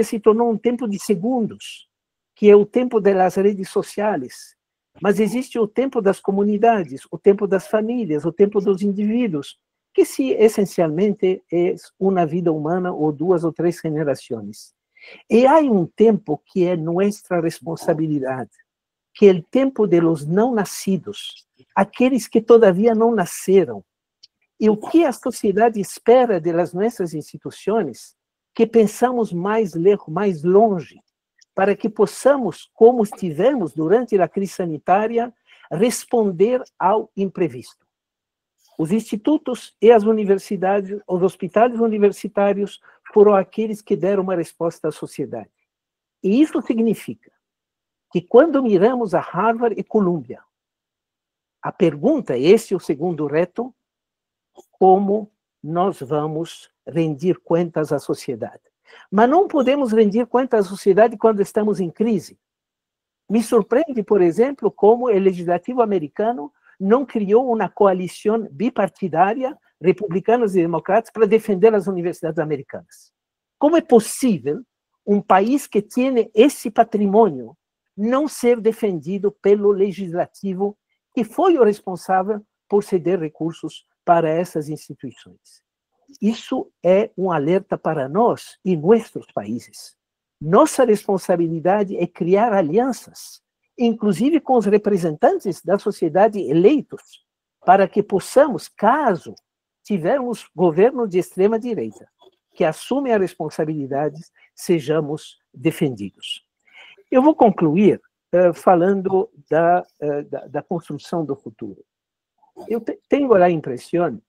[SPEAKER 2] se tornou um tempo de segundos, que é o tempo das redes sociais. Mas existe o tempo das comunidades, o tempo das famílias, o tempo dos indivíduos, que essencialmente é uma vida humana ou 2 ou 3 gerações. E há um tempo que é nossa responsabilidade, que é o tempo de los não nascidos, aqueles que todavia não nasceram. E o que a sociedade espera das nossas instituições? Que pensamos mais longe, para que possamos, como estivemos durante a crise sanitária, responder ao imprevisto. Os institutos e as universidades, os hospitais universitários foram aqueles que deram uma resposta à sociedade. E isso significa que quando miramos a Harvard e Columbia, a pergunta, esse é o segundo reto, como nós vamos rendir contas à sociedade. Mas não podemos rendir contas à sociedade quando estamos em crise. Me surpreende, por exemplo, como o legislativo americano não criou uma coalição bipartidária republicanos e democratas para defender as universidades americanas. Como é possível um país que tem esse patrimônio não ser defendido pelo legislativo, que foi o responsável por ceder recursos para essas instituições? Isso é um alerta para nós e nossos países. Nossa responsabilidade é criar alianças, inclusive com os representantes da sociedade eleitos, para que possamos, caso tivermos governo de extrema-direita, que assume a responsabilidade, sejamos defendidos. Eu vou concluir falando da construção do futuro. Eu tenho a impressão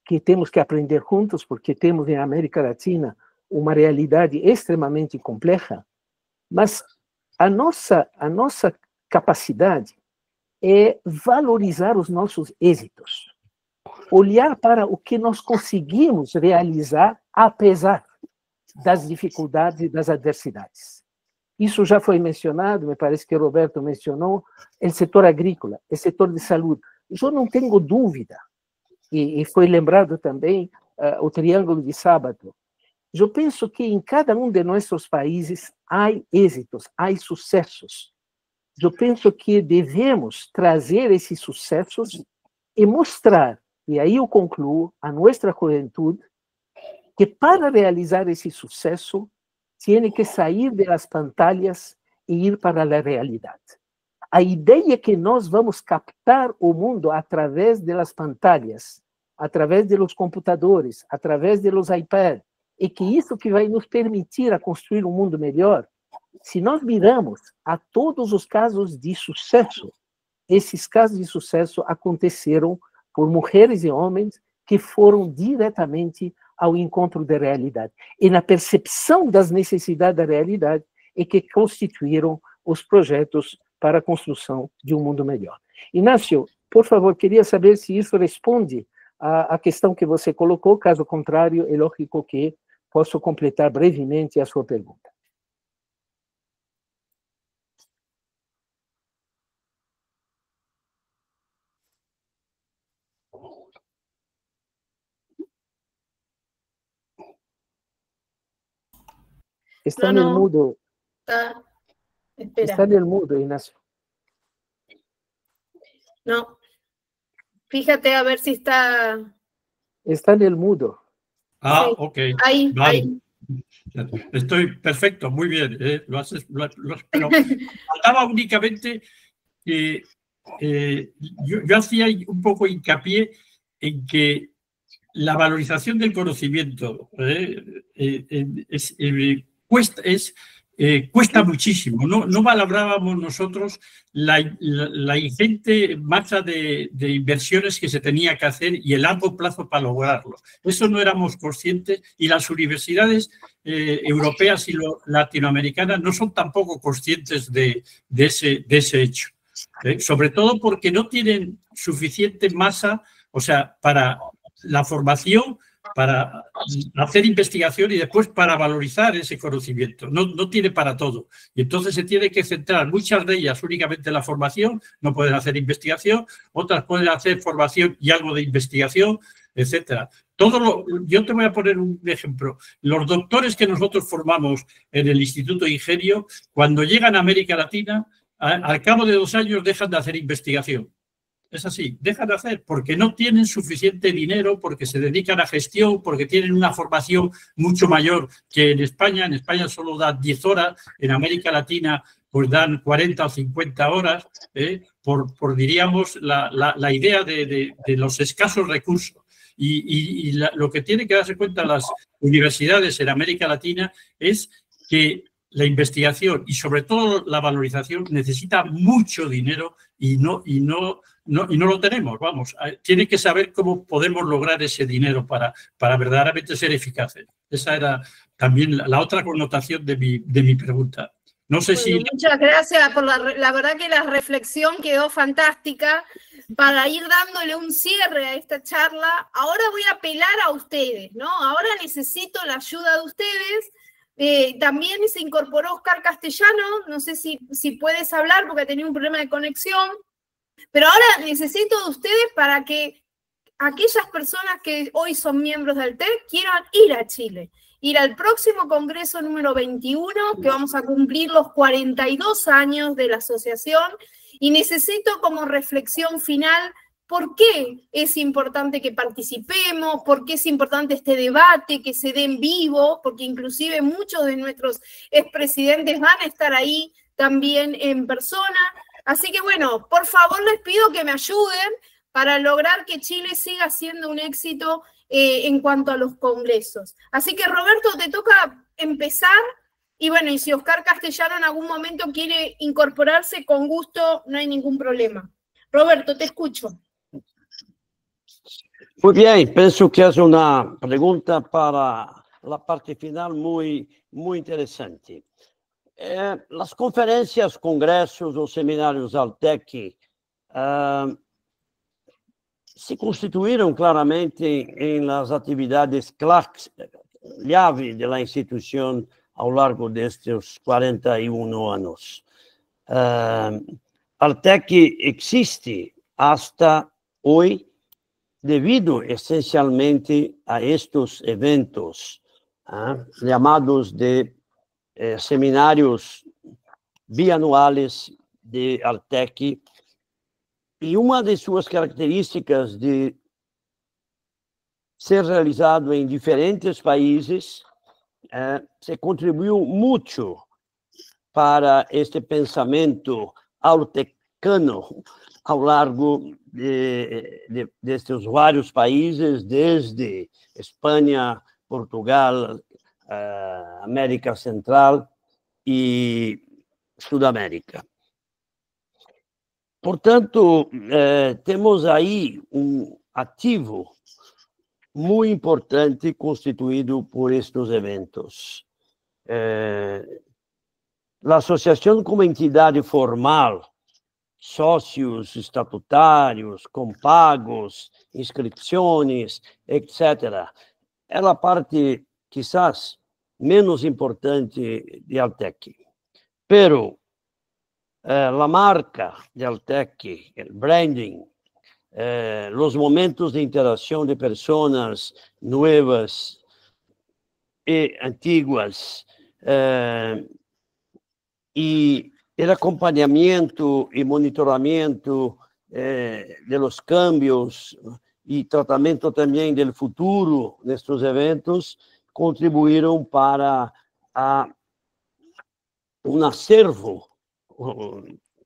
[SPEAKER 2] que temos que aprender juntos, porque temos em América Latina uma realidade extremamente complexa, mas a nossa capacidade é valorizar os nossos êxitos, olhar para o que nós conseguimos realizar apesar das dificuldades e das adversidades. Isso já foi mencionado, me parece que o Roberto mencionou, o setor agrícola, o setor de saúde. Eu não tenho dúvida, e foi lembrado também o Triângulo de Sábado. Eu penso que em cada um de nossos países há êxitos, há sucessos. Eu penso que devemos trazer esses sucessos e mostrar, e aí eu concluo, a nossa juventude, que para realizar esse sucesso, tem que sair das pantalhas e ir para a realidade. A ideia é que nós vamos captar o mundo através das pantalhas, através dos computadores, através dos iPads, e que isso que vai nos permitir a construir um mundo melhor. Se nós miramos a todos os casos de sucesso, esses casos de sucesso aconteceram por mulheres e homens que foram diretamente ao encontro da realidade. E na percepção das necessidades da realidade é que constituíram os projetos para a construção de um mundo melhor. Inácio, por favor, queria saber se isso responde à questão que você colocou. Caso contrário, é lógico que posso completar brevemente a sua pergunta. Está no mudo.
[SPEAKER 1] Espera.
[SPEAKER 2] Está no mudo, Ignacio.
[SPEAKER 1] No. Fíjate a ver si está.
[SPEAKER 2] Está en el mudo.
[SPEAKER 4] Ah,
[SPEAKER 1] Sí.
[SPEAKER 4] ok.
[SPEAKER 1] Ahí,
[SPEAKER 4] Vale.
[SPEAKER 1] ahí.
[SPEAKER 4] Estoy perfecto, muy bien. Pero faltaba únicamente que yo hacía un poco hincapié en que la valorización del conocimiento cuesta muchísimo. No valorábamos nosotros la ingente masa de inversiones que se tenía que hacer y el largo plazo para lograrlo. Eso no éramos conscientes, y las universidades europeas y latinoamericanas no son tampoco conscientes de ese hecho. Sobre todo porque no tienen suficiente masa, o sea, para la formación, para hacer investigación y después para valorizar ese conocimiento. No tiene para todo. Y entonces se tiene que centrar, muchas de ellas, únicamente en la formación. No pueden hacer investigación, otras pueden hacer formación y algo de investigación, etcétera. Yo te voy a poner un ejemplo. Los doctores que nosotros formamos en el Instituto de Ingenio, cuando llegan a América Latina, al cabo de 2 años dejan de hacer investigación. Es así, dejan de hacer porque no tienen suficiente dinero, porque se dedican a gestión, porque tienen una formación mucho mayor que en España. En España solo dan 10 horas, en América Latina pues dan 40 o 50 horas, por diríamos, la idea de los escasos recursos. Y lo que tienen que darse cuenta las universidades en América Latina es que la investigación y sobre todo la valorización necesita mucho dinero y no lo tenemos. Vamos, tiene que saber cómo podemos lograr ese dinero para verdaderamente ser eficaces. Esa era también la otra connotación de mi pregunta. No sé si...
[SPEAKER 1] Muchas gracias por la verdad que la reflexión quedó fantástica. Para ir dándole un cierre a esta charla, ahora voy a apelar a ustedes, ¿no? Ahora necesito la ayuda de ustedes. También se incorporó Oscar Castellano, no sé si puedes hablar porque tenía un problema de conexión, pero ahora necesito de ustedes para que aquellas personas que hoy son miembros del TEC quieran ir a Chile, ir al próximo Congreso número 21, que vamos a cumplir los 42 años de la asociación, y necesito como reflexión final por qué es importante que participemos, por qué es importante este debate, que se dé en vivo, porque inclusive muchos de nuestros expresidentes van a estar ahí también en persona. Así que bueno, por favor les pido que me ayuden para lograr que Chile siga siendo un éxito en cuanto a los congresos. Así que Roberto, te toca empezar, y bueno, y si Oscar Castellano en algún momento quiere incorporarse, con gusto, no hay ningún problema. Roberto, te escucho.
[SPEAKER 5] Muy bien, pienso que es una pregunta para la parte final muy interesante. Las conferencias, congresos o seminarios Altec se constituyeron claramente en las actividades clave de la institución a lo largo de estos 41 años. Altec existe hasta hoy debido esencialmente a estos eventos llamados de seminarios bianuales de Altec, y una de sus características de ser realizado en diferentes países se contribuyó mucho para este pensamiento altecano a lo largo de estos varios países, desde España, Portugal, América Central y Sudamérica. Portanto, temos aí ativo muy importante constituido por estos eventos. La asociación como entidad formal, sócios estatutarios, com pagos, inscrições, etc., é a parte, quizás, menos importante de Altec. Pero la marca de Altec, el branding, los momentos de interacción de personas nuevas y antiguas, y el acompañamiento y monitoramiento de los cambios y tratamiento también del futuro de estos eventos contribuyeron para un acervo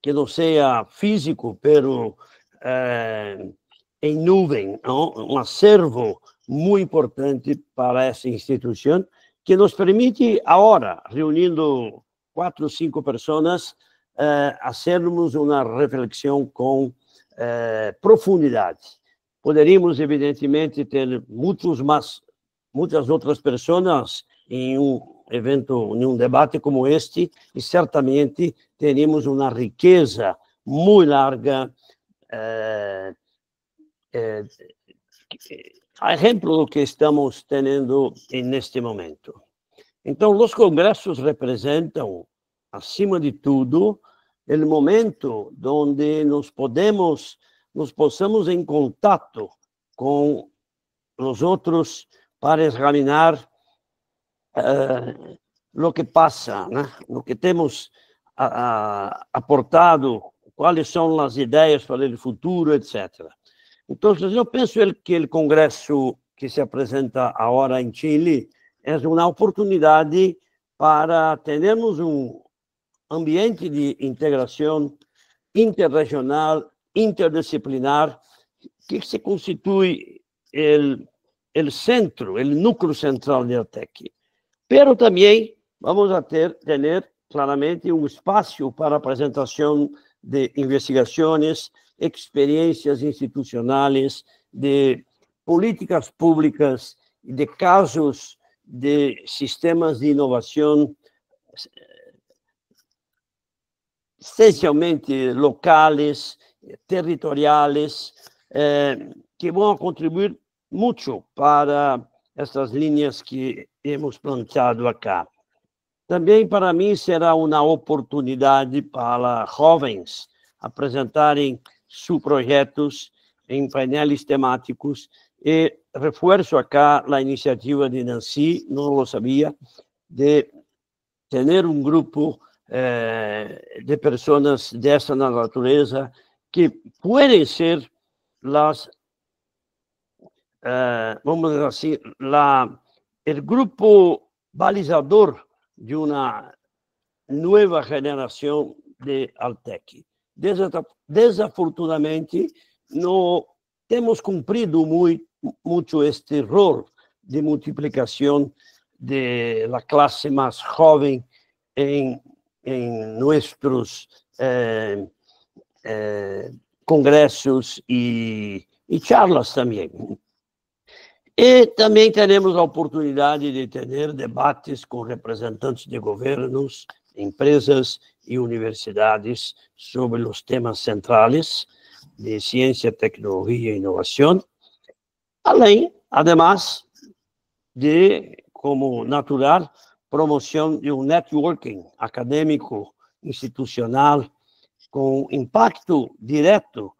[SPEAKER 5] que no sea físico, pero en nube, ¿no? Un acervo muy importante para esa institución que nos permite ahora, reuniendo 4 o 5 personas, hacermos una reflexión con profundidad. Poderíamos, evidentemente, ter muitas outras pessoas em evento, em debate como este, e certamente teríamos uma riqueza muito larga, a exemplo do que estamos tendo neste momento. Então, os congressos representam, acima de tudo, o momento onde nos possamos em contato com os outros para examinar o que passa, né? O que temos aportado, quais são as ideias para o futuro, etc. Então, eu penso que o congresso que se apresenta agora em Chile é uma oportunidade para termos ambiente de integração interregional, interdisciplinar, que se constitui o centro, o núcleo central de Altec. Pero também vamos a ter claramente espaço para apresentação de investigações, experiências institucionais, de políticas públicas, de casos de sistemas de inovação, essencialmente locais, territoriais, que vão contribuir muito para essas linhas que hemos planteado acá. Também, para mim, será uma oportunidade para jovens apresentarem seus projetos en painéis temáticos. Y refuerzo acá la iniciativa de Nancy, no lo sabía, de tener un grupo de personas de esa naturaleza que pueden ser las, vamos a decir así, el grupo balizador de una nueva generación de Altec. Desafortunadamente, no hemos cumplido mucho este rol de multiplicación de la clase más joven en nuestros congresos y charlas también. Y también tenemos la oportunidad de tener debates con representantes de gobiernos, empresas y universidades sobre los temas centrales de ciencia, tecnología e innovación, además de, como natural, promoción de un networking académico, institucional, con impacto directo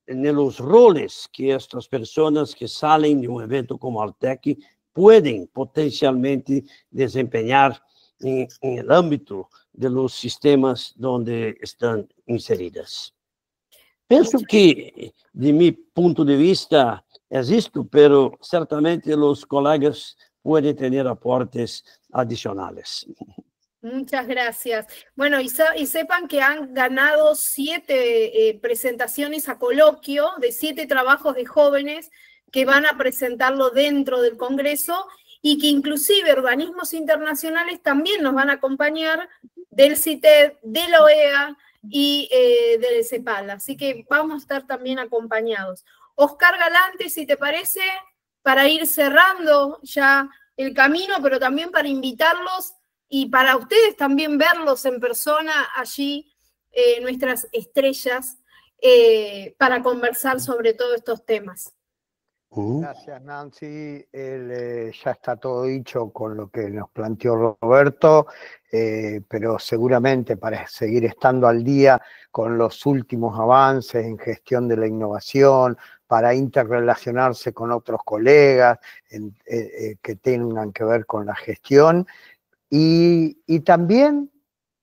[SPEAKER 5] en los roles que estas personas que salen de un evento como Altec pueden potencialmente desempeñar en el ámbito de los sistemas donde están inseridas. Penso que, de mi punto de vista, es esto, pero certamente los colegas pueden tener aportes adicionales.
[SPEAKER 1] Muchas gracias. Bueno, y sepan que han ganado 7 presentaciones a coloquio de 7 trabajos de jóvenes que van a presentarlo dentro del Congreso y que inclusive organismos internacionales también nos van a acompañar del CITED, de la OEA y del CEPAL. Así que vamos a estar también acompañados. Oscar Galante, si te parece, para ir cerrando ya el camino, pero también para invitarlos y para ustedes también verlos en persona allí, nuestras estrellas, para conversar sobre todos estos temas.
[SPEAKER 8] Gracias, Nancy. Ya está todo dicho con lo que nos planteó Roberto, pero seguramente para seguir estando al día con los últimos avances en gestión de la innovación, para interrelacionarse con otros colegas que tengan que ver con la gestión, y también,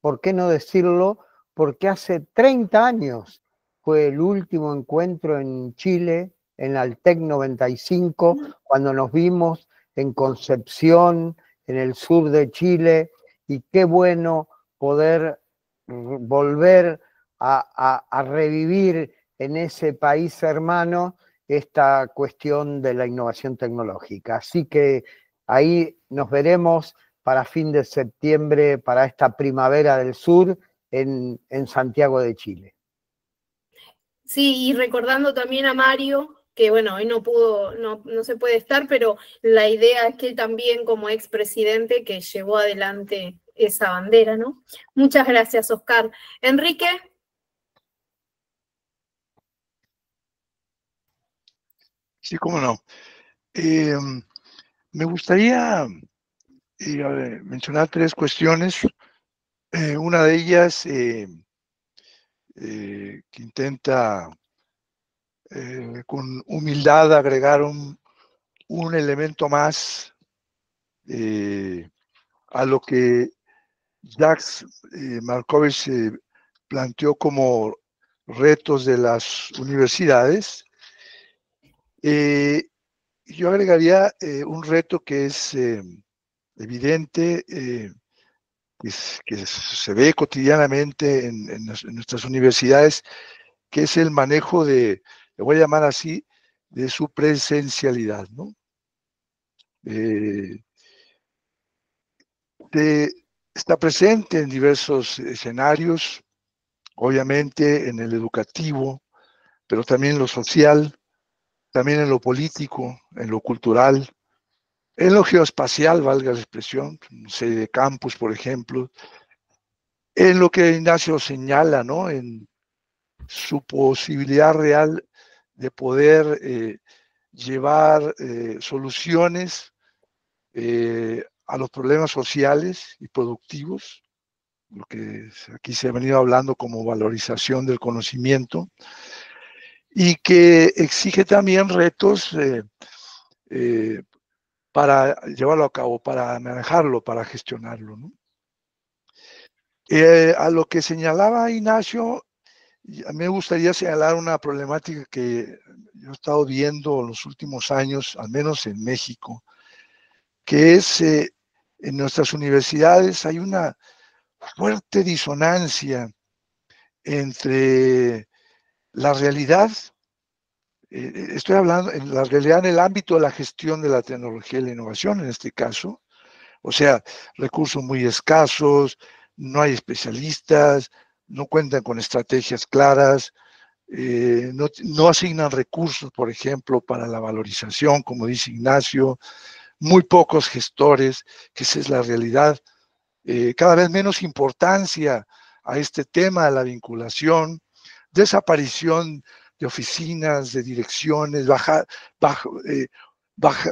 [SPEAKER 8] ¿por qué no decirlo? Porque hace 30 años fue el último encuentro en Chile, en Altec 95, cuando nos vimos en Concepción, en el sur de Chile, y qué bueno poder volver a revivir en ese país hermano esta cuestión de la innovación tecnológica. Así que ahí nos veremos para fin de septiembre, para esta primavera del sur, en Santiago de Chile.
[SPEAKER 1] Sí, y recordando también a Mario, que bueno, hoy no pudo, no se puede estar, pero la idea es que él también, como expresidente, que llevó adelante esa bandera, ¿no? Muchas gracias, Oscar. Enrique.
[SPEAKER 7] Sí, cómo no. Me gustaría mencionar 3 cuestiones. Una de ellas que intenta con humildad agregar un elemento más a lo que Jacques Markovitch planteó como retos de las universidades. Yo agregaría un reto que es evidente, que se ve cotidianamente en nuestras universidades, que es el manejo le voy a llamar así, de su presencialidad, ¿no? Está presente en diversos escenarios, obviamente en el educativo, pero también en lo social, también en lo político, en lo cultural, en lo geoespacial, valga la expresión, no sé, de campus, por ejemplo, en lo que Ignacio señala, ¿no? En su posibilidad real de poder llevar soluciones a los problemas sociales y productivos, lo que aquí se ha venido hablando como valorización del conocimiento, y que exige también retos para llevarlo a cabo, para manejarlo, para gestionarlo, ¿no? A lo que señalaba Ignacio, a mí me gustaría señalar una problemática que yo he estado viendo en los últimos años, al menos en México, que es en nuestras universidades hay una fuerte disonancia entre la realidad, estoy hablando en la realidad en el ámbito de la gestión de la tecnología y la innovación en este caso, o sea, recursos muy escasos, no hay especialistas, no cuentan con estrategias claras, no asignan recursos, por ejemplo, para la valorización, como dice Ignacio, muy pocos gestores, que esa es la realidad, cada vez menos importancia a este tema de la vinculación, desaparición de oficinas, de direcciones,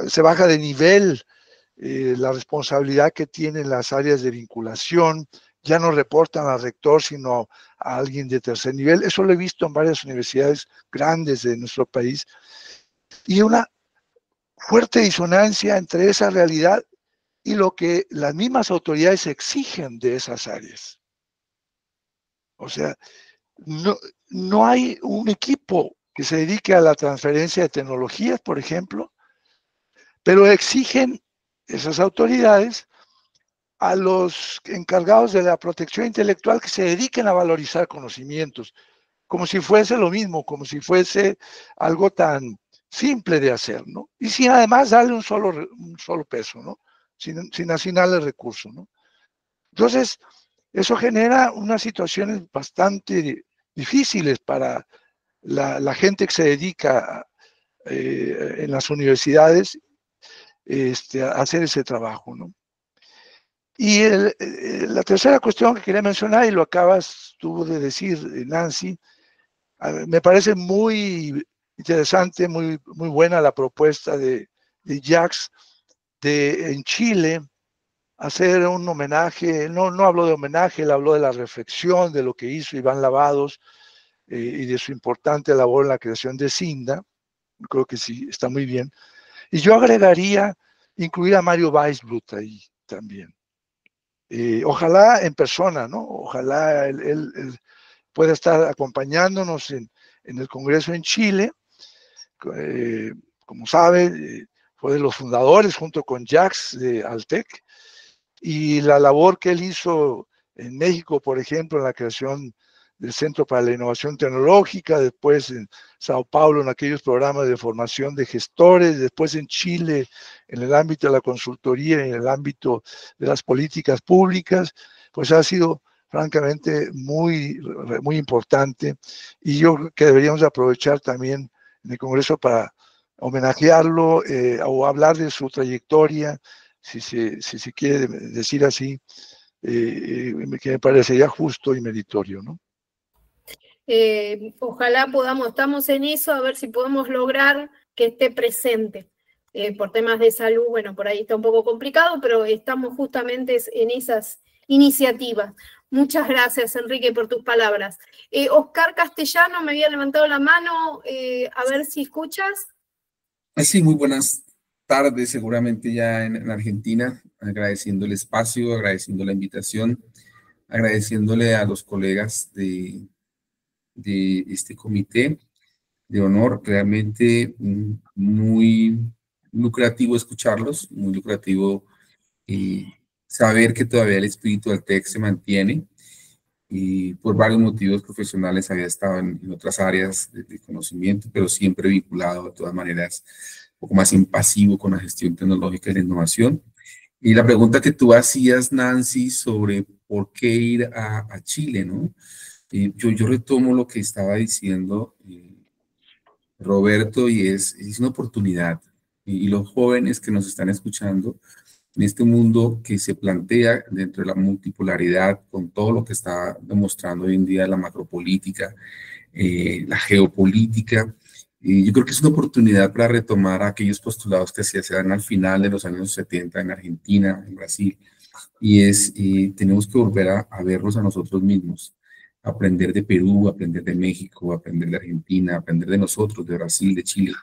[SPEAKER 7] se baja de nivel la responsabilidad que tienen las áreas de vinculación, ya no reportan al rector, sino a alguien de tercer nivel. Eso lo he visto en varias universidades grandes de nuestro país. Y una fuerte disonancia entre esa realidad y lo que las mismas autoridades exigen de esas áreas. O sea, no hay un equipo que se dedique a la transferencia de tecnologías, por ejemplo, pero exigen esas autoridades a los encargados de la protección intelectual que se dediquen a valorizar conocimientos, como si fuese lo mismo, como si fuese algo tan simple de hacer, ¿no? Y sin además darle un solo peso, ¿no? Sin asignarle recursos, ¿no? Entonces, eso genera unas situaciones bastante difíciles para la gente que se dedica en las universidades a hacer ese trabajo, ¿no? Y la tercera cuestión que quería mencionar, y lo acabas tú de decir, Nancy, me parece muy interesante, muy buena la propuesta de Jax en Chile, hacer un homenaje, no habló de homenaje, él habló de la reflexión de lo que hizo Iván Lavados y de su importante labor en la creación de Cinda. Creo que sí, está muy bien. Y yo agregaría incluir a Mario Weisblut ahí también. Ojalá en persona, ¿no? Ojalá él pueda estar acompañándonos en el Congreso en Chile. Como sabe, fue de los fundadores junto con Jax de Altec, y la labor que él hizo en México, por ejemplo, en la creación del Centro para la Innovación Tecnológica, después en Sao Paulo en aquellos programas de formación de gestores, después en Chile en el ámbito de la consultoría, en el ámbito de las políticas públicas, pues ha sido francamente muy importante, y yo creo que deberíamos aprovechar también en el Congreso para homenajearlo o hablar de su trayectoria, si se quiere decir así, que me parecería justo y meritorio, ¿no?
[SPEAKER 1] Ojalá estamos en eso, a ver si podemos lograr que esté presente. Por temas de salud, bueno, por ahí está un poco complicado, pero estamos justamente en esas iniciativas. Muchas gracias, Enrique, por tus palabras. Oscar Castellano me había levantado la mano, a ver si escuchas.
[SPEAKER 9] Sí, muy buenas tardes, seguramente ya en Argentina, agradeciendo el espacio, agradeciendo la invitación, agradeciéndole a los colegas de este comité de honor, realmente muy lucrativo escucharlos, muy lucrativo saber que todavía el espíritu del TEC se mantiene, y por varios motivos profesionales había estado en otras áreas de conocimiento, pero siempre vinculado de todas maneras un poco más impasivo con la gestión tecnológica y la innovación. Y la pregunta que tú hacías, Nancy, sobre por qué ir a Chile, ¿no? Yo retomo lo que estaba diciendo Roberto, y es una oportunidad. Y los jóvenes que nos están escuchando, en este mundo que se plantea dentro de la multipolaridad, con todo lo que está demostrando hoy en día la macropolítica, la geopolítica, yo creo que es una oportunidad para retomar aquellos postulados que se hacían al final de los años 70 en Argentina, en Brasil, y tenemos que volver a vernos a nosotros mismos. aprender de Perú, aprender de México, aprender de Argentina, aprender de nosotros, de Brasil, de Chile,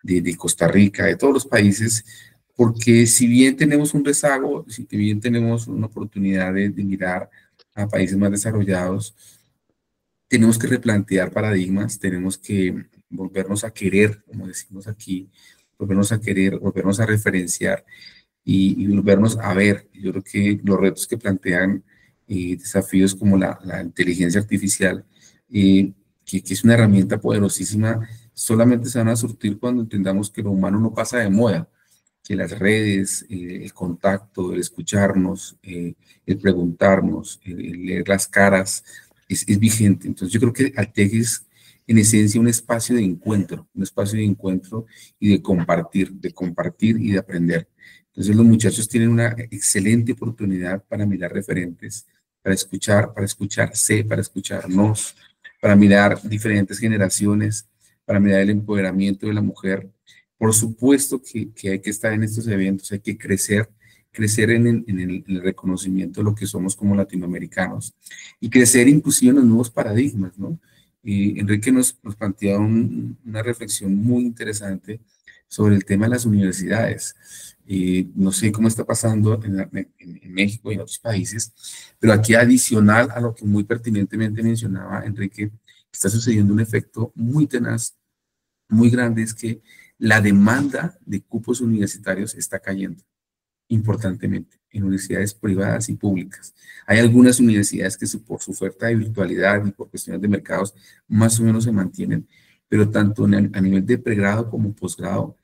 [SPEAKER 9] de Costa Rica, de todos los países, porque si bien tenemos un rezago, si bien tenemos una oportunidad de mirar a países más desarrollados, tenemos que replantear paradigmas, tenemos que volvernos a querer, como decimos aquí, volvernos a querer, volvernos a referenciar y volvernos a ver. Yo creo que los retos que plantean desafíos como la inteligencia artificial, que es una herramienta poderosísima, solamente se van a surtir cuando entendamos que lo humano no pasa de moda, que las redes, el contacto, el escucharnos, el preguntarnos, el leer las caras, es vigente. Entonces yo creo que Altec es en esencia un espacio de encuentro y de compartir y de aprender. Entonces los muchachos tienen una excelente oportunidad para mirar referentes, para escucharse, para escucharnos, para mirar diferentes generaciones, para mirar el empoderamiento de la mujer. Por supuesto que hay que estar en estos eventos, hay que crecer en el reconocimiento de lo que somos como latinoamericanos y crecer inclusive en los nuevos paradigmas, ¿no? Enrique nos plantea una reflexión muy interesante sobre el tema de las universidades. No sé cómo está pasando en México y en otros países, pero aquí adicional a lo que muy pertinentemente mencionaba Enrique, está sucediendo un efecto muy tenaz, muy grande, es que la demanda de cupos universitarios está cayendo importantemente en universidades privadas y públicas. Hay algunas universidades que por su oferta de virtualidad y por cuestiones de mercados más o menos se mantienen, pero tanto a nivel de pregrado como posgrado,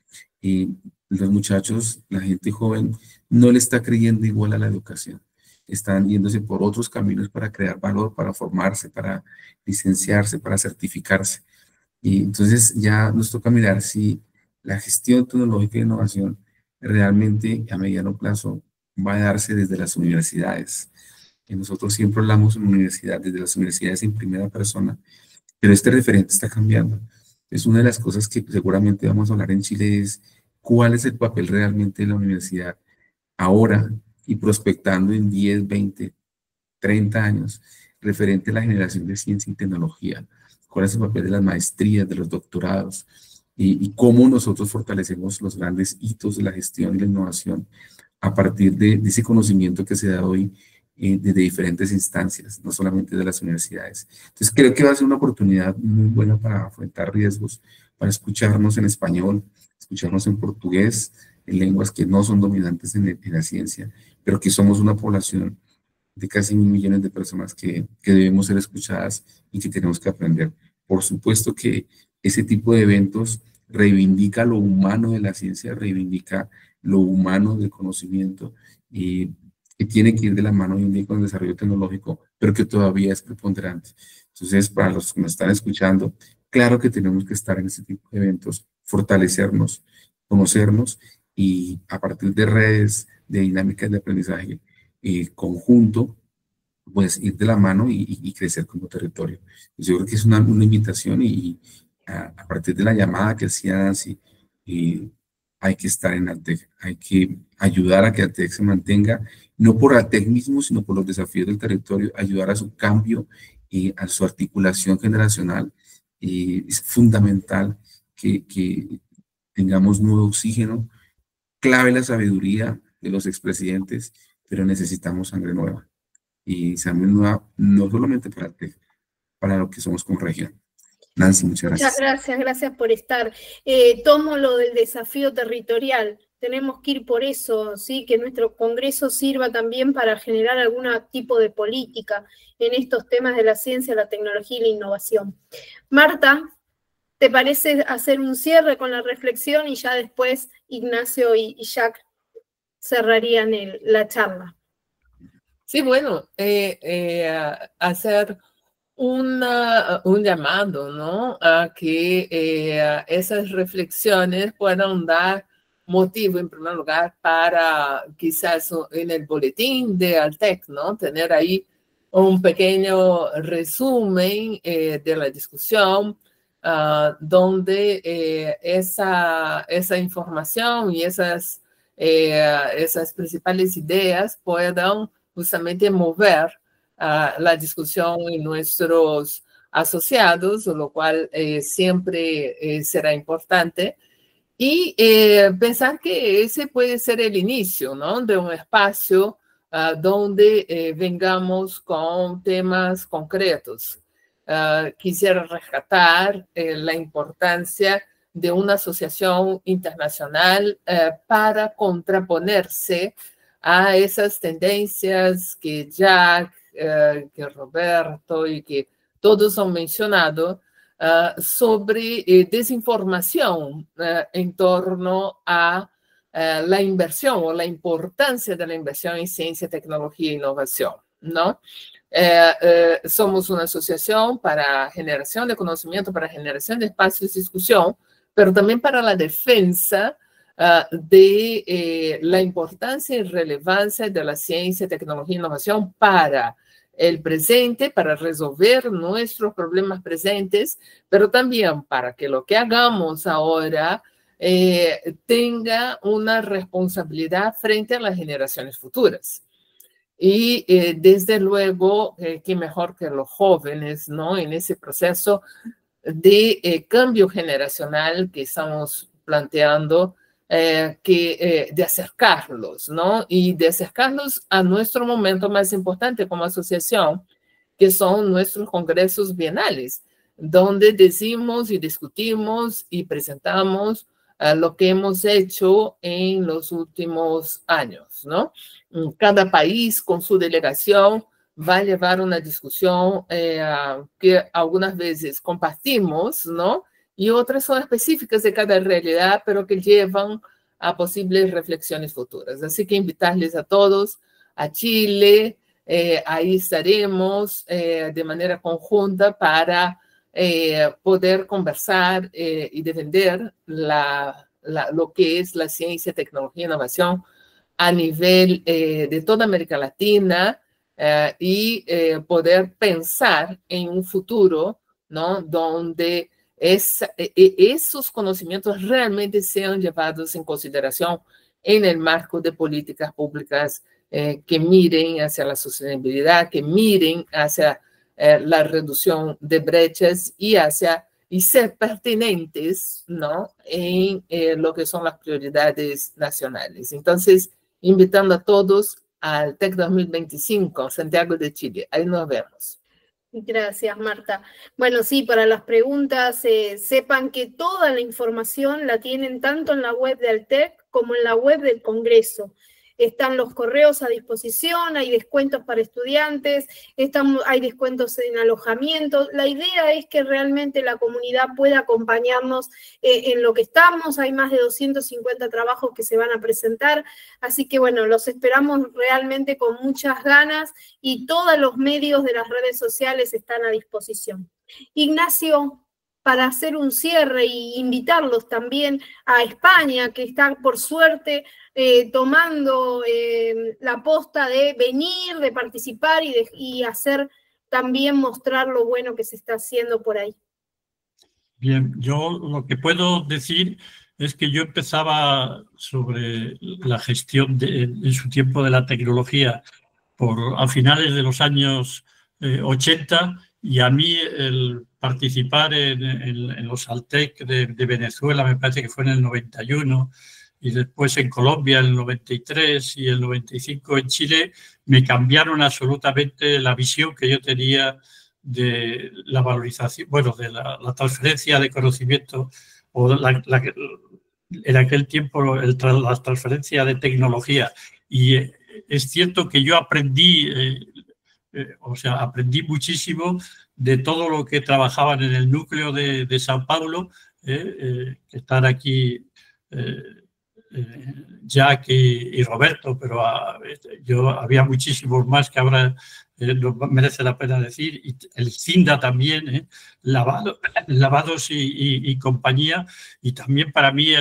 [SPEAKER 9] los muchachos, la gente joven, no le está creyendo igual a la educación. Están yéndose por otros caminos para crear valor, para formarse, para licenciarse, para certificarse. Y entonces ya nos toca mirar si la gestión tecnológica de innovación realmente a mediano plazo va a darse desde las universidades. Y nosotros siempre hablamos desde las universidades en primera persona, pero este referente está cambiando. Es una de las cosas que seguramente vamos a hablar en Chile es cuál es el papel realmente de la universidad ahora y prospectando en 10, 20, 30 años referente a la generación de ciencia y tecnología. ¿Cuál es el papel de las maestrías, de los doctorados? Y cómo nosotros fortalecemos los grandes hitos de la gestión y la innovación a partir de ese conocimiento que se da hoy desde diferentes instancias, no solamente de las universidades. Entonces creo que va a ser una oportunidad muy buena para afrontar riesgos, para escucharnos en español, escucharnos en portugués, en lenguas que no son dominantes en la ciencia, pero que somos una población de casi 1.000 millones de personas que debemos ser escuchadas y que tenemos que aprender. Por supuesto que ese tipo de eventos reivindica lo humano de la ciencia, reivindica lo humano del conocimiento y que tiene que ir de la mano hoy en día con el desarrollo tecnológico, pero que todavía es preponderante. Entonces, para los que nos están escuchando, claro que tenemos que estar en este tipo de eventos, fortalecernos, conocernos y a partir de redes, de dinámicas de aprendizaje conjunto, pues ir de la mano y crecer como territorio. Yo creo que es una invitación y a partir de la llamada que hacía Nancy, hay que estar en Altec, hay que ayudar a que Altec se mantenga, no por Altec mismo, sino por los desafíos del territorio, ayudar a su cambio y a su articulación generacional. Es fundamental que tengamos nuevo oxígeno, clave la sabiduría de los expresidentes, pero necesitamos sangre nueva. Y sangre nueva no solamente para Altec, para lo que somos como región. Nancy, muchas gracias.
[SPEAKER 1] Gracias por estar. Tomo lo del desafío territorial. Tenemos que ir por eso, ¿sí? Que nuestro Congreso sirva también para generar algún tipo de política en estos temas de la ciencia, la tecnología y la innovación. Marta, ¿te parece hacer un cierre con la reflexión y ya después Ignacio y Jack cerrarían la charla?
[SPEAKER 6] Sí, bueno, hacer un llamado, ¿no? A que esas reflexiones puedan dar motivo, en primer lugar, para quizás en el boletín de Altec, ¿no? Tener ahí un pequeño resumen de la discusión, donde esa información y esas principales ideas puedan justamente mover la discusión en nuestros asociados, lo cual siempre será importante. Y pensar que ese puede ser el inicio, ¿no?, de un espacio donde vengamos con temas concretos. Quisiera rescatar la importancia de una asociación internacional para contraponerse a esas tendencias que Jack, que Roberto y que todos han mencionado sobre desinformación en torno a la inversión o la importancia de la inversión en ciencia, tecnología e innovación, ¿no? Somos una asociación para generación de conocimiento, para generación de espacios de discusión, pero también para la defensa de la importancia y relevancia de la ciencia, tecnología e innovación para el presente, para resolver nuestros problemas presentes, pero también para que lo que hagamos ahora tenga una responsabilidad frente a las generaciones futuras. Y desde luego, qué mejor que los jóvenes, ¿no?, en ese proceso de cambio generacional que estamos planteando, de acercarlos, ¿no? Y de acercarlos a nuestro momento más importante como asociación, que son nuestros congresos bienales, donde decimos y discutimos y presentamos lo que hemos hecho en los últimos años, ¿no? Cada país con su delegación va a llevar una discusión que algunas veces compartimos, ¿no?, y otras son específicas de cada realidad, pero que llevan a posibles reflexiones futuras. Así que invitarles a todos a Chile, ahí estaremos de manera conjunta para poder conversar y defender lo que es la ciencia, tecnología e innovación a nivel de toda América Latina y poder pensar en un futuro, ¿no?, donde esos conocimientos realmente sean llevados en consideración en el marco de políticas públicas que miren hacia la sostenibilidad, que miren hacia la reducción de brechas y ser pertinentes, ¿no?, en lo que son las prioridades nacionales. Entonces, invitando a todos al TEC 2025, Santiago de Chile. Ahí nos vemos.
[SPEAKER 1] Gracias, Marta. Bueno, sí, para las preguntas, sepan que toda la información la tienen tanto en la web del TEC como en la web del Congreso. Están los correos a disposición, hay descuentos para estudiantes, hay descuentos en alojamiento. La idea es que realmente la comunidad pueda acompañarnos en lo que estamos. Hay más de 250 trabajos que se van a presentar, así que bueno, los esperamos realmente con muchas ganas y todos los medios de las redes sociales están a disposición. Ignacio, para hacer un cierre y invitarlos también a España, que está por suerte tomando la posta de venir, de participar y hacer también mostrar lo bueno que se está haciendo por ahí.
[SPEAKER 4] Bien, yo lo que puedo decir es que yo empezaba sobre la gestión en su tiempo de la tecnología a finales de los años 80, y a mí el participar en los Altec de Venezuela, me parece que fue en el 91, y después en Colombia en el 93 y el 95 en Chile, me cambiaron absolutamente la visión que yo tenía de la valorización, bueno, de la transferencia de conocimiento, o en aquel tiempo la transferencia de tecnología. Y es cierto que yo aprendí, aprendí muchísimo de todo lo que trabajaban en el núcleo de Sao Paulo, que están aquí Jack y Roberto, pero había muchísimos más que ahora no merece la pena decir, y el CINDA también, Lavados y compañía, y también para mí,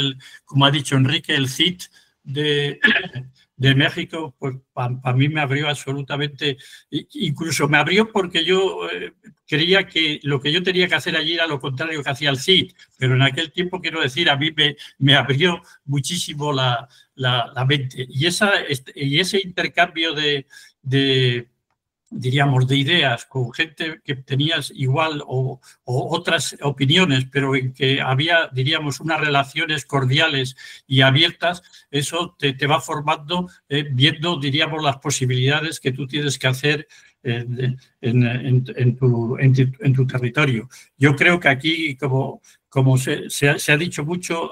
[SPEAKER 4] como ha dicho Enrique, el CIT de México, pues para mí me abrió absolutamente, incluso me abrió porque yo creía que lo que yo tenía que hacer allí era lo contrario que hacía el CIT, pero en aquel tiempo, quiero decir, a mí me abrió muchísimo la mente. Y ese intercambio de diríamos, de ideas con gente que tenías igual o otras opiniones, pero en que había, diríamos, unas relaciones cordiales y abiertas, eso te va formando, viendo, diríamos, las posibilidades que tú tienes que hacer en tu territorio. Yo creo que aquí, como se ha dicho mucho,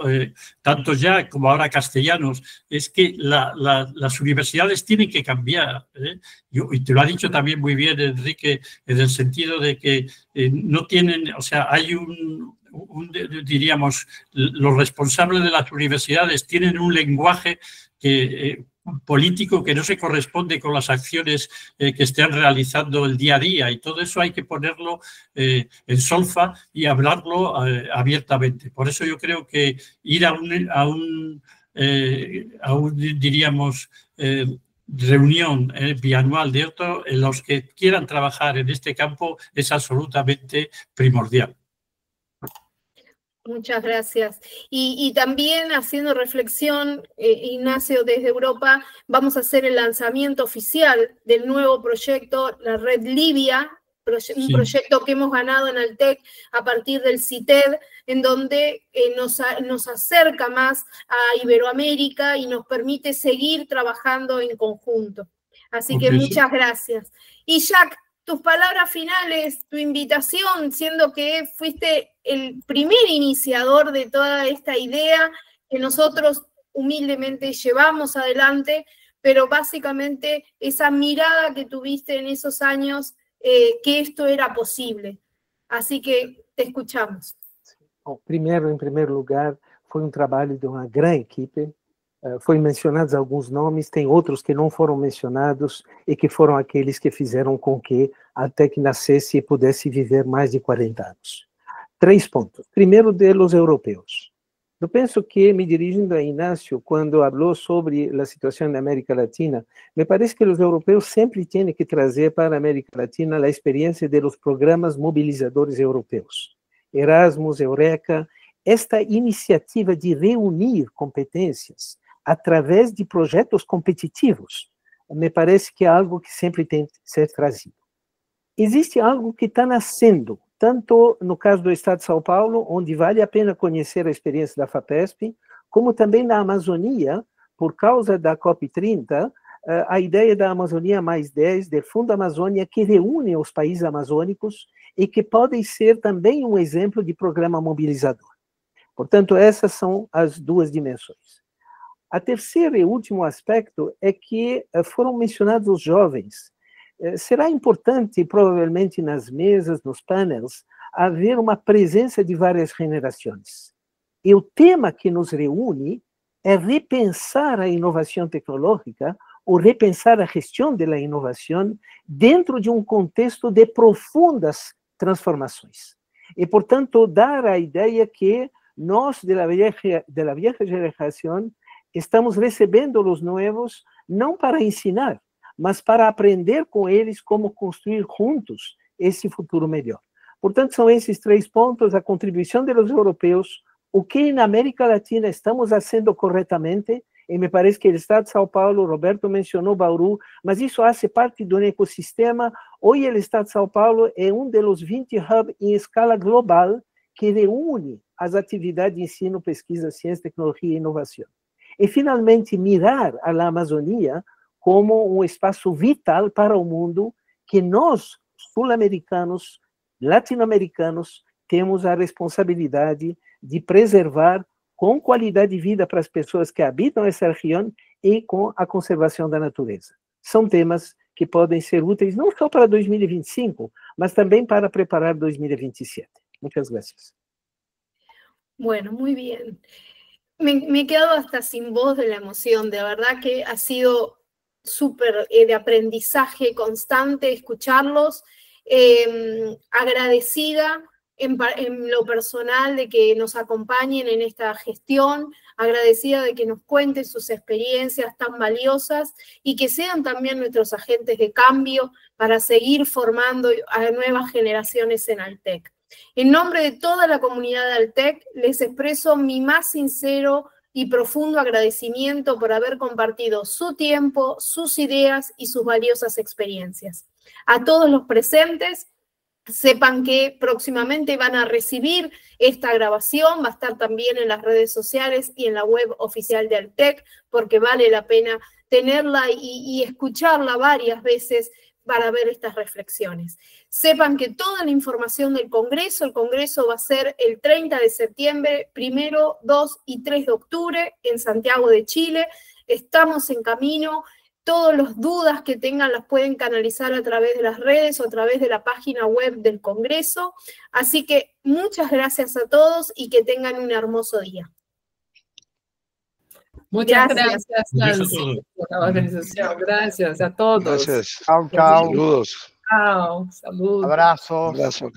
[SPEAKER 4] tanto ya como ahora castellanos, es que las universidades tienen que cambiar. Y te lo ha dicho también muy bien Enrique, en el sentido de que no tienen, o sea, hay diríamos, los responsables de las universidades tienen un lenguaje político que no se corresponde con las acciones que estén realizando el día a día, y todo eso hay que ponerlo en solfa y hablarlo abiertamente. Por eso yo creo que ir a un diríamos, reunión bianual de otro, en los que quieran trabajar en este campo, es absolutamente primordial.
[SPEAKER 1] Muchas gracias. Y también haciendo reflexión, Ignacio, desde Europa, vamos a hacer el lanzamiento oficial del nuevo proyecto, la Red Libia, un proyecto que hemos ganado en Altec a partir del CITED, en donde nos acerca más a Iberoamérica y nos permite seguir trabajando en conjunto. Así que muchas gracias. Y Jacques, tus palabras finales, tu invitación, siendo que fuiste el primer iniciador de toda esta idea que nosotros humildemente llevamos adelante, pero básicamente esa mirada que tuviste en esos años, que esto era posible. Así que te escuchamos.
[SPEAKER 2] Bom, em primeiro lugar, foi trabalho de uma grande equipe. Foi mencionados alguns nomes, tem outros que não foram mencionados e que foram aqueles que fizeram com que até que nascesse e pudesse viver mais de 40 anos. 3 pontos. Primeiro, deles europeus. Eu penso que, me dirigindo a Ignacio, quando falou sobre a situação na América Latina, me parece que os europeus sempre têm que trazer para a América Latina a experiência dos programas mobilizadores europeus. Erasmus, Eureka, esta iniciativa de reunir competências através de projetos competitivos, me parece que é algo que sempre tem que ser trazido. Existe algo que está nascendo, tanto no caso do Estado de São Paulo, onde vale a pena conhecer a experiência da FAPESP, como também na Amazônia, por causa da COP30, a ideia da Amazônia mais 10, do Fundo Amazônia, que reúne os países amazônicos e que podem ser também um exemplo de programa mobilizador. Portanto, essas são as duas dimensões. A terceiro e último aspecto é que foram mencionados os jovens. Será importante, provavelmente, nas mesas, nos panels, haver uma presença de várias gerações. E o tema que nos reúne é repensar a inovação tecnológica ou repensar a gestão da inovação dentro de um contexto de profundas transformações. E, portanto, dar a ideia que nós, da vieja geração, estamos recebendo os novos não para ensinar, mas para aprender com eles como construir juntos esse futuro melhor. Portanto, são esses 3 pontos: a contribuição dos europeus, o que na América Latina estamos fazendo corretamente, e me parece que o Estado de São Paulo, Roberto mencionou Bauru, mas isso faz parte de um ecossistema. Hoje, o Estado de São Paulo é dos 20 hubs em escala global que reúne as atividades de ensino, pesquisa, ciência, tecnologia e inovação. E, finalmente, mirar a Amazônia como um espaço vital para o mundo que nós, sul-americanos, latino-americanos, temos a responsabilidade de preservar com qualidade de vida para as pessoas que habitam essa região e com a conservação da natureza. São temas que podem ser úteis não só para 2025, mas também para preparar 2027. Muchas gracias.
[SPEAKER 1] Bueno, muy bien. Me he quedado hasta sin voz de la emoción. De verdad que ha sido súper de aprendizaje constante escucharlos. Agradecida en lo personal de que nos acompañen en esta gestión, agradecida de que nos cuenten sus experiencias tan valiosas y que sean también nuestros agentes de cambio para seguir formando a nuevas generaciones en Altec. En nombre de toda la comunidad de Altec, les expreso mi más sincero y profundo agradecimiento por haber compartido su tiempo, sus ideas y sus valiosas experiencias. A todos los presentes, sepan que próximamente van a recibir esta grabación, va a estar también en las redes sociales y en la web oficial de Altec, porque vale la pena tenerla y escucharla varias veces para ver estas reflexiones. Sepan que toda la información del Congreso, el Congreso va a ser el 30 de septiembre, 1, 2 y 3 de octubre en Santiago de Chile. Estamos en camino. Todas las dudas que tengan las pueden canalizar a través de las redes o a través de la página web del Congreso. Así que muchas gracias a todos y que tengan un hermoso día.
[SPEAKER 6] Muchas gracias Nancy, por la organización. Gracias a todos.
[SPEAKER 7] Gracias.
[SPEAKER 8] Chao, chao.
[SPEAKER 7] Saludos.
[SPEAKER 6] Chao, saludos.
[SPEAKER 8] Abrazos.
[SPEAKER 7] Abrazo.